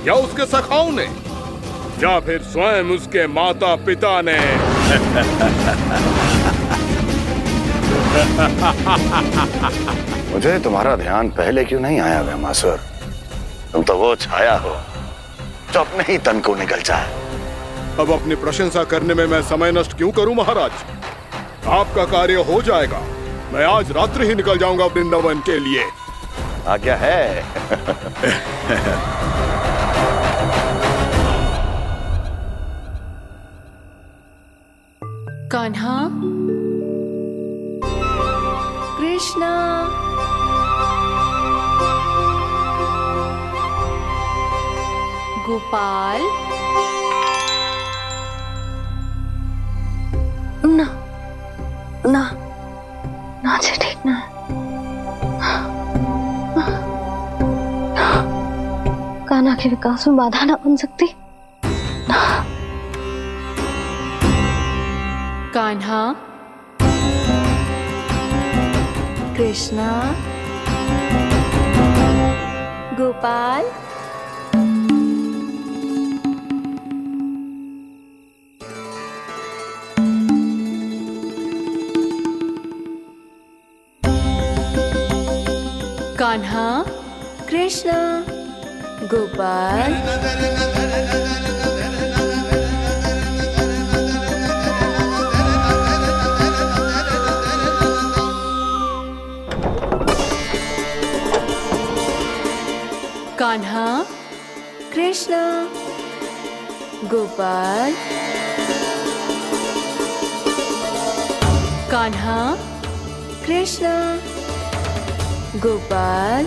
या उसके सखाओं ने, या फिर स्वयं उसके माता पिता ने। मुझे तुम्हारा ध्यान पहले क्यों नहीं आया व्योमासुर? तुम तो वो छाया हो जो अपने ही तन को निकल जाए। अब अपनी प्रशंसा करने में मैं समय नष्ट क्यों करूं महाराज? आपका कार्य हो जाएगा। मैं आज रात्रि ही निकल जाऊंगा वृंदावन के लिए। आज्ञा है। कान्हा, कृष्णा, गोपाल। ना ना ना जी, ठीक ना। कान्हा के विकास में बाधा ना बन सकती। कान्हा, कृष्णा, गोपाल। कान्हा, कृष्णा, गोपाल। कान्हा, कृष्णा, गोपाल। कान्हा, कृष्णा, गोपाल।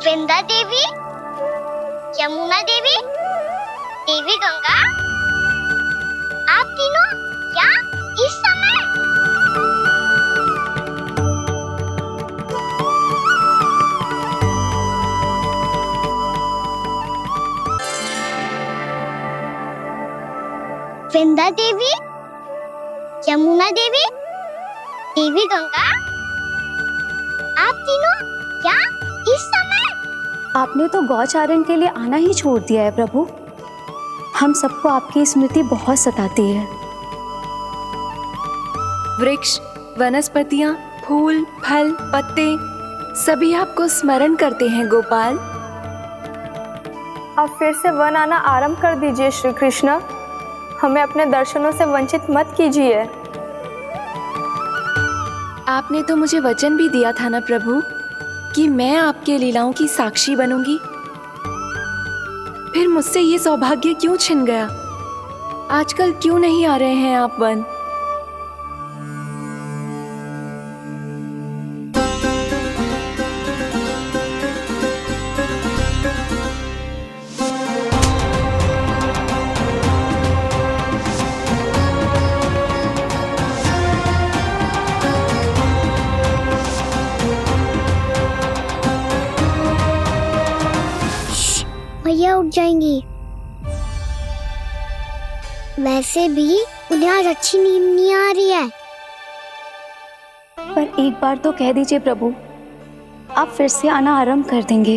वृंदा देवी, यमुना देवी, देवी गंगा, आप तीनों क्या इस समय? वृंदा देवी, यमुना देवी, देवी गंगा, आप तीनों क्या इस समय? आपने तो गौचारण के लिए आना ही छोड़ दिया है प्रभु। हम सबको आपकी स्मृति बहुत सताती है। वृक्ष, वनस्पतियां, फूल, फल, पत्ते सभी आपको स्मरण करते हैं गोपाल। अब फिर से वन आना आरंभ कर दीजिए श्री कृष्ण। हमें अपने दर्शनों से वंचित मत कीजिए। आपने तो मुझे वचन भी दिया था ना प्रभु कि मैं आपके लीलाओं की साक्षी बनूंगी। फिर मुझसे ये सौभाग्य क्यों छिन गया? आजकल क्यों नहीं आ रहे हैं आप वन? भैया उठ जाएंगी। वैसे भी उन्हें आज अच्छी नींद नहीं आ रही है। पर एक बार तो कह दीजिए प्रभु, आप फिर से आना आरंभ कर देंगे।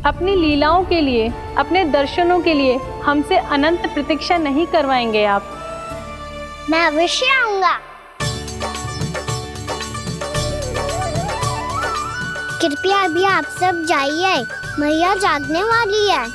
अपनी लीलाओं के लिए, अपने दर्शनों के लिए हमसे अनंत प्रतीक्षा नहीं करवाएंगे आप? मैं अवश्य आऊंगा। कृपया अभी आप सब जाइए, मैया जागने वाली है।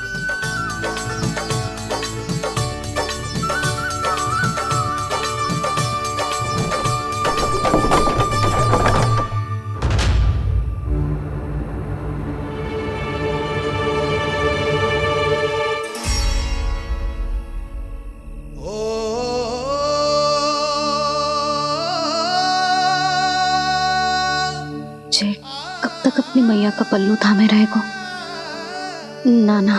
कब तक अपनी मैया का पल्लू थामे रहेगा? ना ना,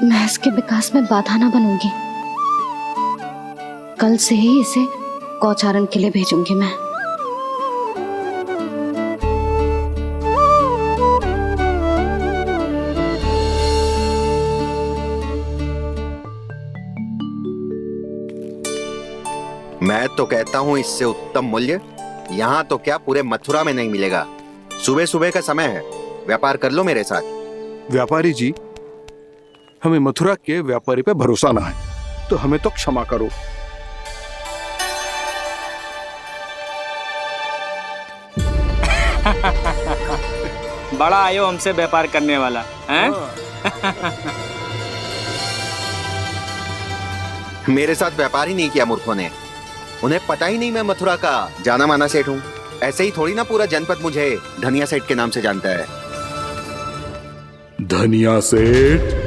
मैं इसके विकास में बाधा ना बनूंगी। कल से ही इसे गौचारण के लिए भेजूंगी मैं। मैं तो कहता हूँ इससे उत्तम मूल्य यहाँ तो क्या पूरे मथुरा में नहीं मिलेगा। सुबह सुबह का समय है, व्यापार कर लो मेरे साथ। व्यापारी जी, हमें मथुरा के व्यापारी पे भरोसा ना है, तो हमें तो क्षमा करो। बड़ा आयो हमसे व्यापार करने वाला हैं? मेरे साथ व्यापार ही नहीं किया मूर्खों ने। उन्हें पता ही नहीं मैं मथुरा का जाना माना सेठ हूँ। ऐसे ही थोड़ी ना पूरा जनपद मुझे धनिया सेठ के नाम से जानता है। धनिया सेठ?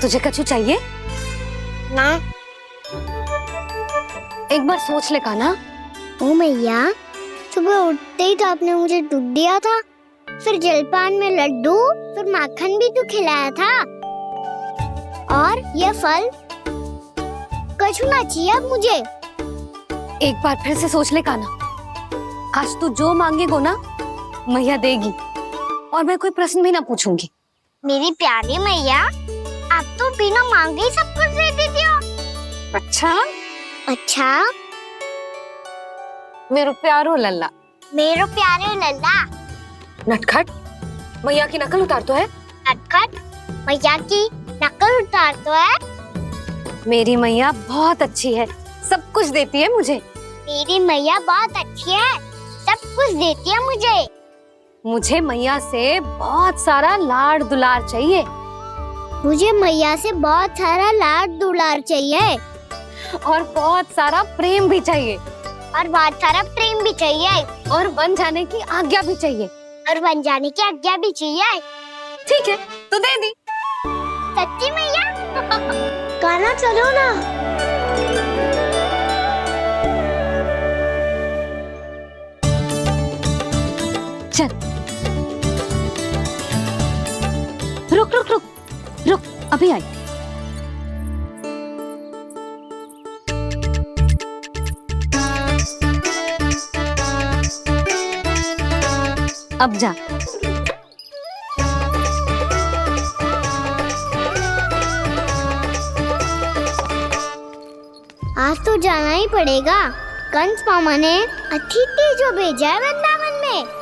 तुझे कछु चाहिए? ना। एक बार सोच ले कान्हा। ओ मैया, सुबह उठते ही तो आपने मुझे दूध दिया था, फिर जलपान में लड्डू, फिर माखन भी तो खिलाया था। और ये फल कछु ना चाहिए अब मुझे। एक बार फिर से सोच ले कान्हा। आज तू जो मांगेगो ना, मैया देगी, और मैं कोई प्रश्न भी ना पूछूंगी। मेरी प्यारी मैया, आप तो बिना मांगे ही सब कुछ दे देती हो। अच्छा? अच्छा? मेरो प्यारो लल्ला। मेरो प्यारे लल्ला। नटखट, मैया की नकल उतार तो है। नटखट, मैया की नकल उतार तो है। मेरी मैया बहुत अच्छी है, सब कुछ देती है मुझे। मेरी मैया बहुत अच्छी है, सब कुछ देती है मुझे। मुझे मैया से बहुत सारा लाड़ दुलार चाहिए। मुझे मैया से बहुत सारा लाड दुलार चाहिए। और बहुत सारा प्रेम भी चाहिए। और बहुत सारा प्रेम भी चाहिए। और बन जाने की आज्ञा भी चाहिए। और बन जाने की आज्ञा भी चाहिए। ठीक है, तो दे दी। सच्ची मैया? कान्हा चलो ना। चल। रुक रुक रुक रुक, अभी आई। अब जा। आज तो जाना ही पड़ेगा। कंस मामा ने अतिथि जो भेजा है वृंदावन में।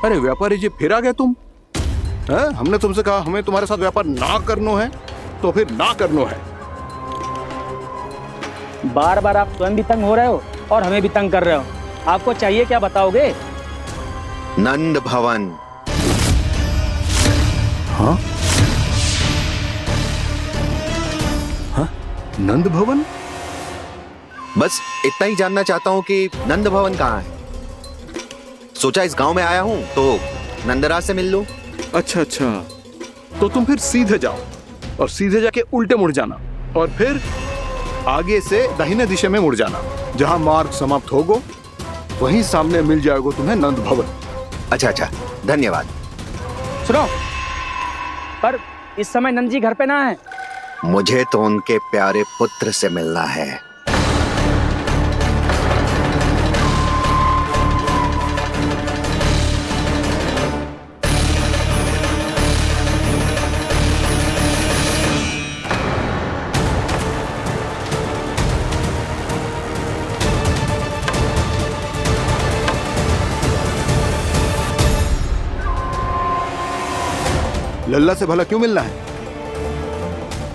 अरे व्यापारी जी, फिर आ गए तुम? हैं? हमने तुमसे कहा हमें तुम्हारे साथ व्यापार ना करनो है, तो फिर ना करनो है। बार बार आप स्वयं भी तंग हो रहे हो और हमें भी तंग कर रहे हो। आपको चाहिए क्या बताओगे? नंद भवन। हाँ? हाँ? नंद भवन? बस इतना ही जानना चाहता हूँ कि नंद भवन कहाँ है। सोचा इस गांव में आया हूँ तो नंदराज से मिल लूं। अच्छा अच्छा, तो तुम फिर सीधे जाओ और सीधे जाके उल्टे मुड़ जाना और फिर आगे से दाहिने दिशा में मुड़ जाना। जहाँ मार्ग समाप्त होगो वहीं सामने मिल जाएगा तुम्हें नंद भवन। अच्छा अच्छा, धन्यवाद। सुनो, पर इस समय नंद जी घर पे ना है। मुझे तो उनके प्यारे पुत्र से मिलना है। लल्ला से भला क्यों मिलना है?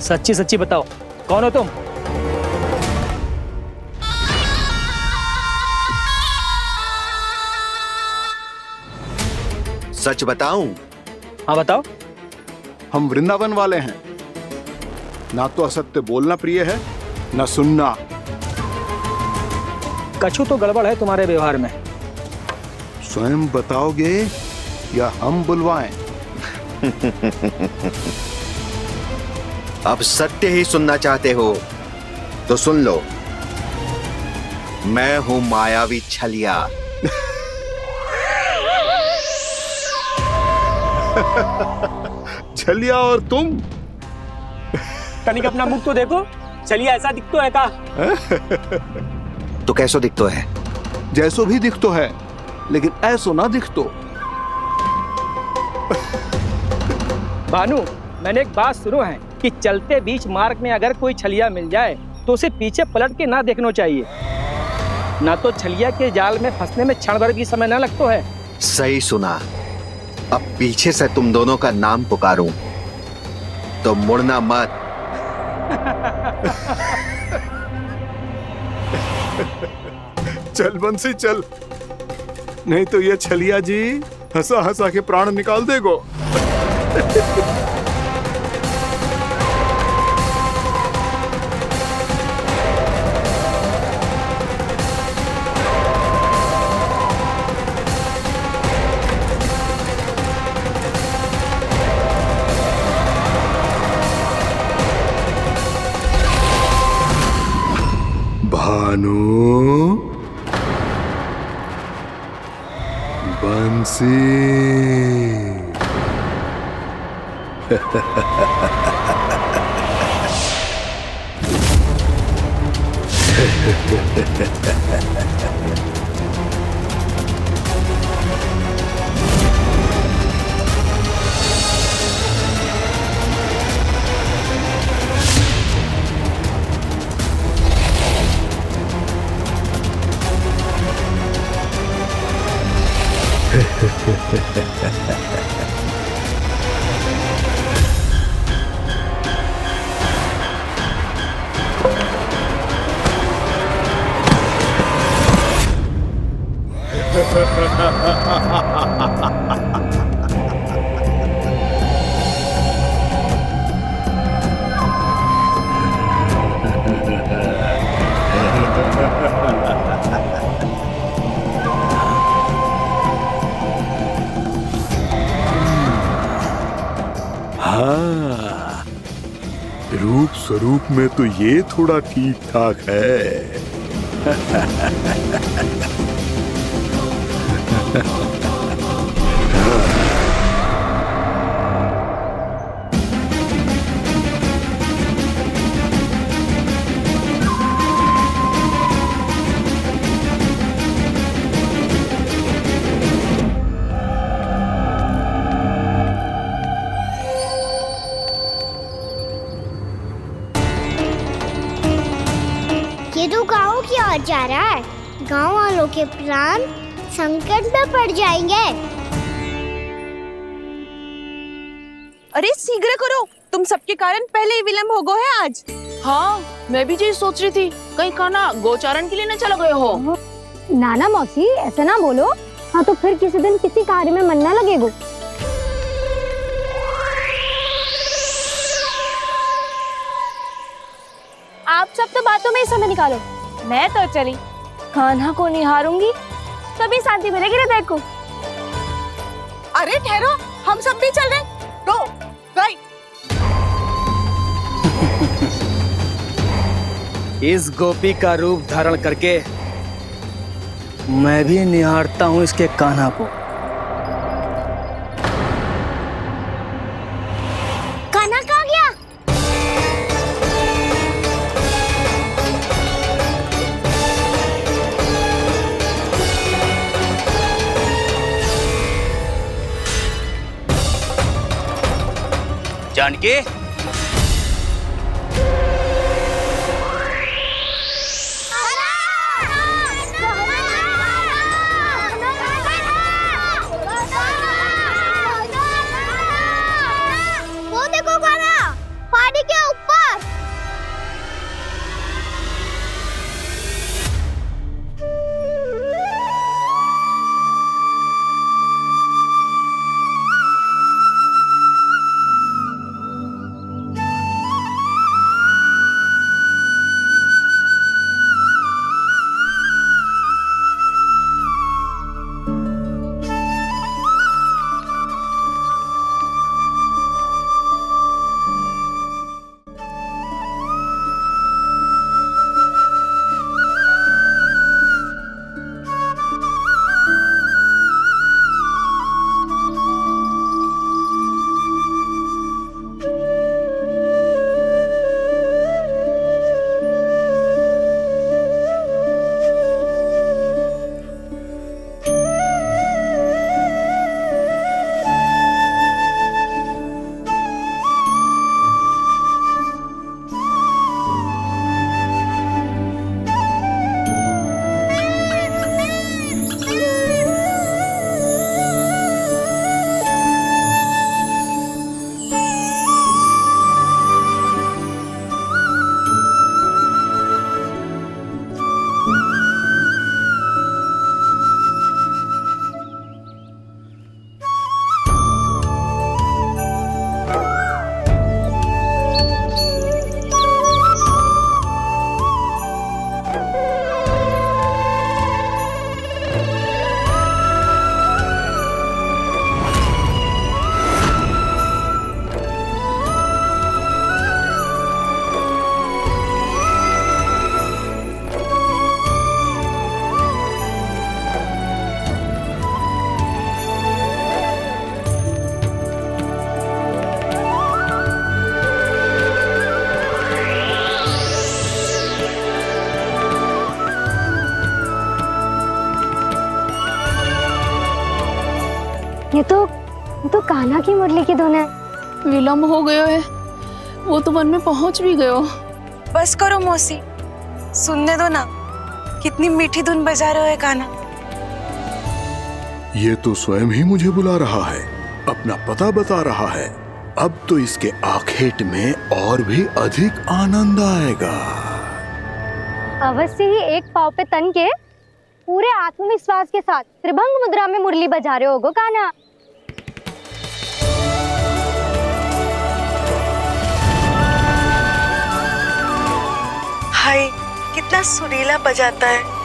सच्ची सच्ची बताओ, कौन हो तुम? सच बताऊं? हाँ बताओ। हम वृंदावन वाले हैं। ना तो असत्य बोलना प्रिय है, ना सुनना। कछु तो गड़बड़ है तुम्हारे व्यवहार में। स्वयं बताओगे या हम बुलवाएं? अब सत्य ही सुनना चाहते हो तो सुन लो। मैं हूं मायावी छलिया। छलिया और तुम? कनिक अपना मुख तो देखो, छलिया ऐसा दिखतो है का? तो कैसो दिखतो है? जैसो भी दिखतो है, लेकिन ऐसो ना दिखतो। भानु, मैंने एक बात सुनो है कि चलते बीच मार्ग में अगर कोई छलिया मिल जाए तो उसे पीछे पलट के ना देखना चाहिए। ना तो छलिया के जाल में फंसने में क्षण भर भी समय ना लगतो है। सही सुना। अब पीछे से तुम दोनों का नाम पुकारूं तो मुड़ना मत। चल बंसी चल, नहीं तो ये छलिया जी हंसा हंसा के प्राण निकाल देगो। भानु, बंसी। हाँ, रूप स्वरूप में तो ये थोड़ा ठीक ठाक है। ये तो गाँव की ओर जा रहा है। गाँव वालों के प्राण संकट में पड़ जाएंगे। अरे शीघ्र करो, तुम सबके कारण पहले ही विलम्ब हो गए है आज। हाँ, मैं भी यही सोच रही थी, कहीं खाना गोचारण के लिए न चला गए हो। नाना मौसी ऐसे ना बोलो। हाँ तो फिर किसी दिन किसी कार्य में मन ना लगेगा। आप सब तो बातों में ही समय निकालो। मैं तो चली कान्हा को निहारूंगी, तभी शांति मिलेगी हृदय को। अरे ठहरो, हम सब भी चल रहे हैं। रो, राइट। इस गोपी का रूप धारण करके मैं भी निहारता हूँ इसके कान्हा को। कान्हा कहाँ गया? जानकी, वो देखो कान्हा, पहाड़ी के ऊपर। ये तो कान्हा की मुरली की धुन है। विलम्ब हो गयो है, वो तो वन में पहुंच भी गयो। बस करो मौसी, सुनने दो ना, कितनी मीठी धुन बजा रहे हो कान्हा। ये तो स्वयं ही मुझे बुला रहा है, अपना पता बता रहा है। अब तो इसके आखेट में और भी अधिक आनंद आएगा। अवश्य ही एक पाव पे तन के पूरे आत्मविश्वास के साथ त्रिभंग मुद्रा में मुरली बजा रहे होगो कान्हा। हाय, कितना सुरीला बजाता है।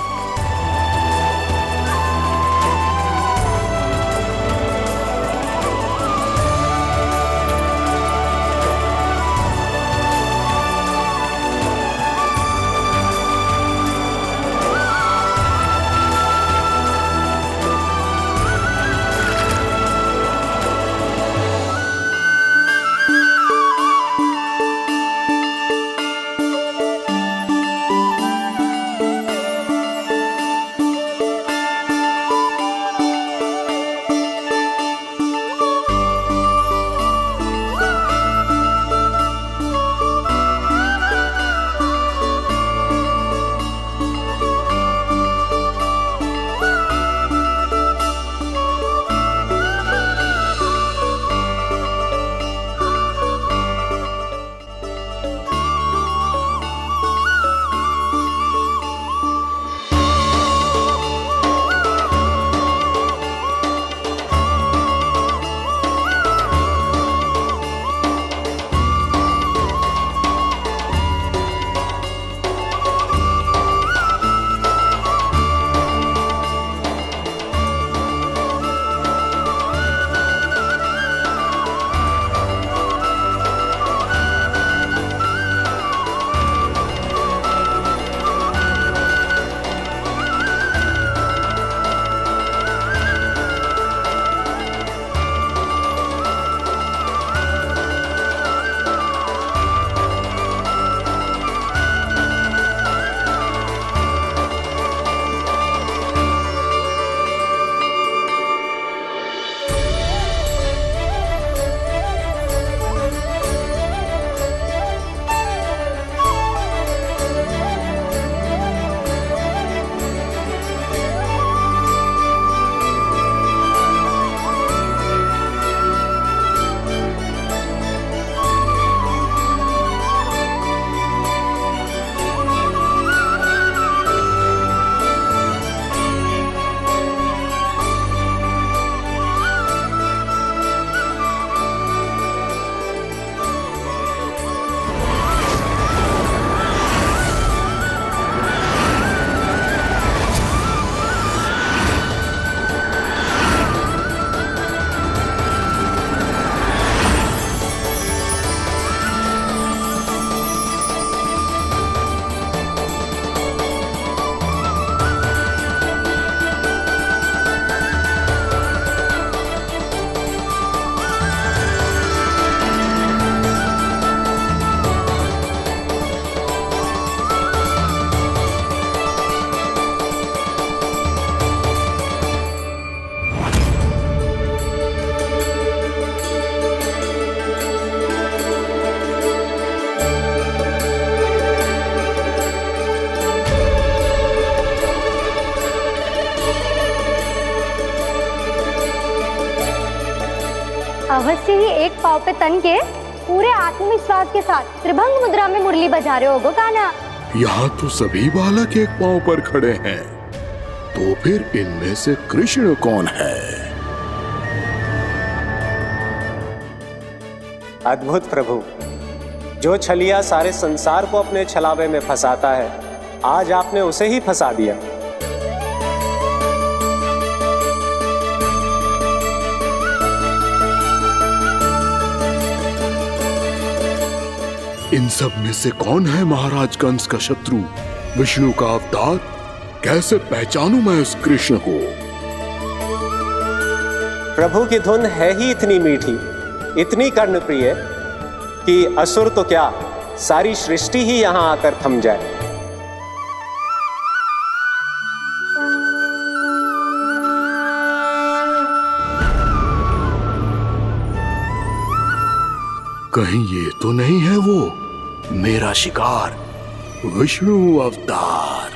अवश्य ही एक पाव पे तन के पूरे आत्मविश्वास के साथ त्रिभंग मुद्रा में मुरली बजा रहे होगो कान्हा। यहाँ तो सभी बालक एक पांव पर खड़े हैं, तो फिर इनमें से कृष्ण कौन है? अद्भुत प्रभु, जो छलिया सारे संसार को अपने छलावे में फंसाता है, आज आपने उसे ही फंसा दिया। इन सब में से कौन है महाराज कंस का शत्रु, विष्णु का अवतार? कैसे पहचानूं मैं उस कृष्ण को? प्रभु की धुन है ही इतनी मीठी, इतनी कर्णप्रिय कि असुर तो क्या, सारी सृष्टि ही यहां आकर थम जाए। कहीं ये तो नहीं है वो मेरा शिकार, विष्णु अवतार?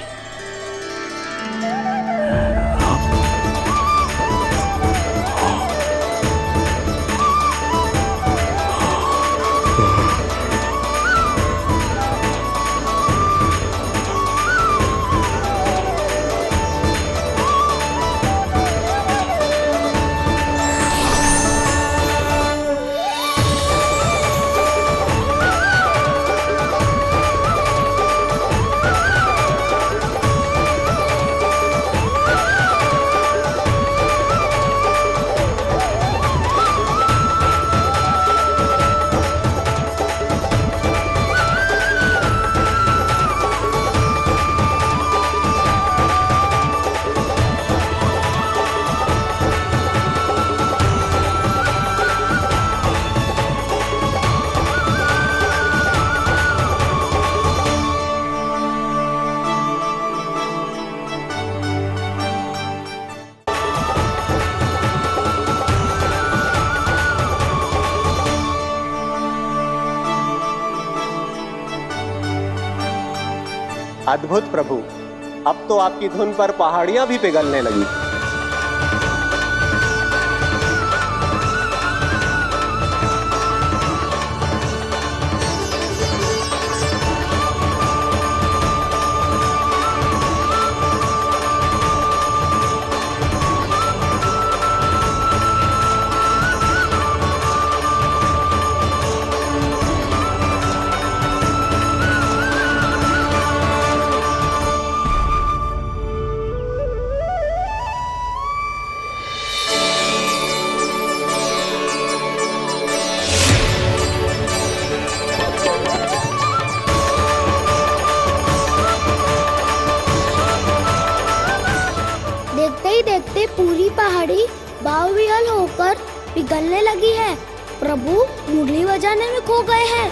अद्भुत प्रभु, अब तो आपकी धुन पर पहाड़ियां भी पिघलने लगी। देखते पूरी पहाड़ी बावविहल होकर पिघलने लगी है। प्रभु मुरली बजाने में खो गए हैं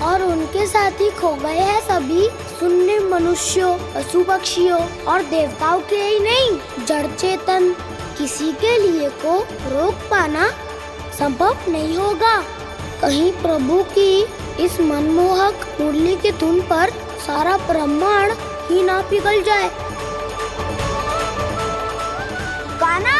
और उनके साथ ही खो गए हैं सभी सुनने मनुष्यों, पशु पक्षियों और देवताओं के ही नहीं, जड़ चेतन किसी के लिए को रोक पाना संभव नहीं होगा। कहीं प्रभु की इस मनमोहक मुरली की धुन पर सारा ब्रह्मांड ही ना पिघल जाए। गाना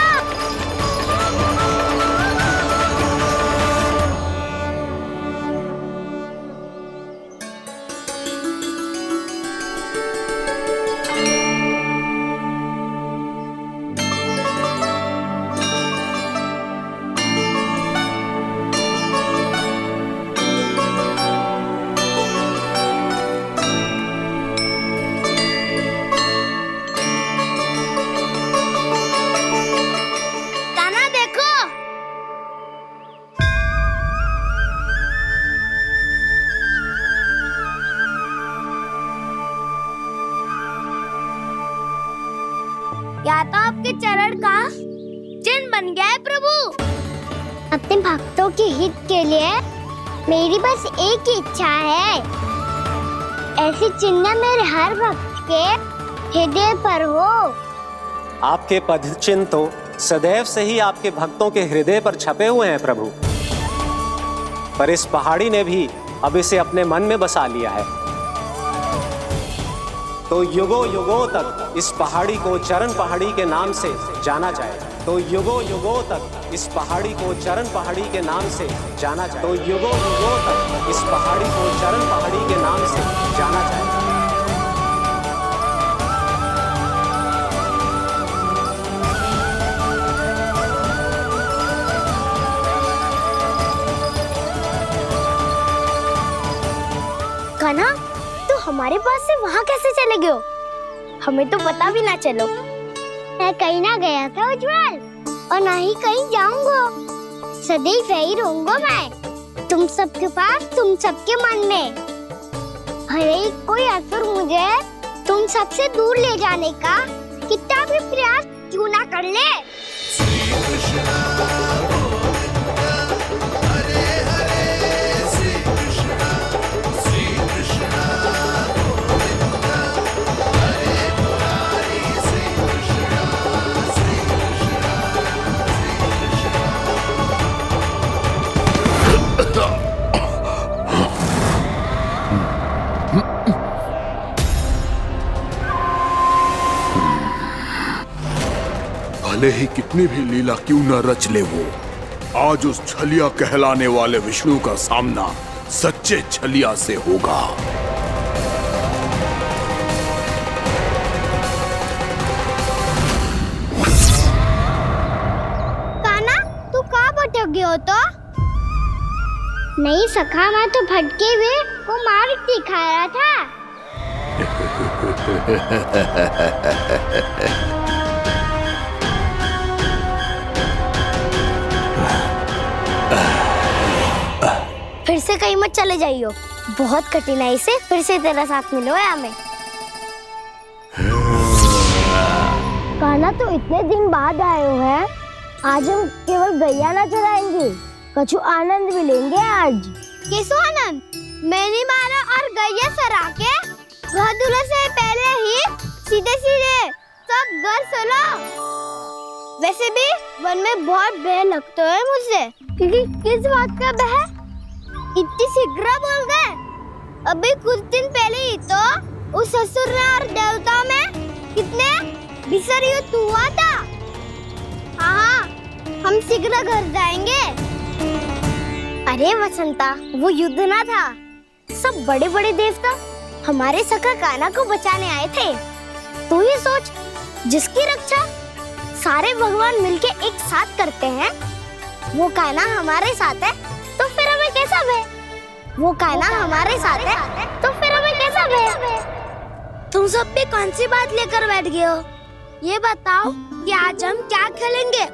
या तो आपके चरण का चिन्ह बन गया है प्रभु। अपने भक्तों के हित के लिए मेरी बस एक ही इच्छा है, ऐसी चिन्ह मेरे हर भक्त के हृदय पर हो। आपके पद चिन्ह तो सदैव से ही आपके भक्तों के हृदय पर छपे हुए हैं प्रभु, पर इस पहाड़ी ने भी अब इसे अपने मन में बसा लिया है, तो युगों युगों तक इस पहाड़ी को चरण पहाड़ी के नाम से जाना जाएगा। तो युगों युगों तक इस पहाड़ी को चरण पहाड़ी के नाम से जाना जाए। तो युगों युगों तक इस पहाड़ी को चरण पहाड़ी के नाम से जाना जाए। कान्हा, तू हमारे पास से वहाँ कैसे चले गए हो? हमें तो पता भी ना चलो। मैं कहीं ना गया था उज्जवल, और ना ही कहीं जाऊंगा। सदैव यही रहूंगा मैं, तुम सबके पास, तुम सबके मन में। भले ही कोई असुर मुझे तुम सबसे दूर ले जाने का कितना भी प्रयास क्यों ना कर ले। भले ही कितनी भी लीला क्यों न रच ले वो, आज उस छलिया कहलाने वाले विष्णु का सामना सच्चे छलिया से होगा। कान्हा, तू कहाँ भटक गए हो तो? नहीं सखा, मैं तो भटके हुए वो मार्ग दिखा रहा था। फिर से कहीं मत चले जाइयो, बहुत कठिनाई से फिर से तेरा साथ मिलो है हमें। कान्हा, तो इतने दिन बाद आए हो हैं, आज हम केवल गैया ना चराएंगे, कछु आनंद भी लेंगे आज। किसो आनंद? मैंने मारा और गैया चरा के घर दूल्हे से पहले ही सीधे सीधे सब घर चलो। वैसे भी वन में बहुत भय लगता है मुझसे, क्योंकि किस बात का भय? इतनी शीघ्र बोल गए। अभी कुछ दिन पहले ही तो उस असुर और देवताओं में कितने भीषण युद्ध हुआ था। हाँ, हम शीघ्र घर जाएंगे। अरे वसंता, वो युद्ध ना था, सब बड़े बड़े देवता हमारे सखा कान्हा को बचाने आए थे। तू ये सोच, जिसकी रक्षा सारे भगवान मिलके एक साथ करते हैं, वो कान्हा हमारे साथ है, तो फिर हमें कैसा भय? वो कान्हा हमारे साथ है, तो फिर हमें कैसा भय? तुम सब भी कौन सी बात लेकर बैठ गए हो? ये बताओ कि आज हम क्या खेलेंगे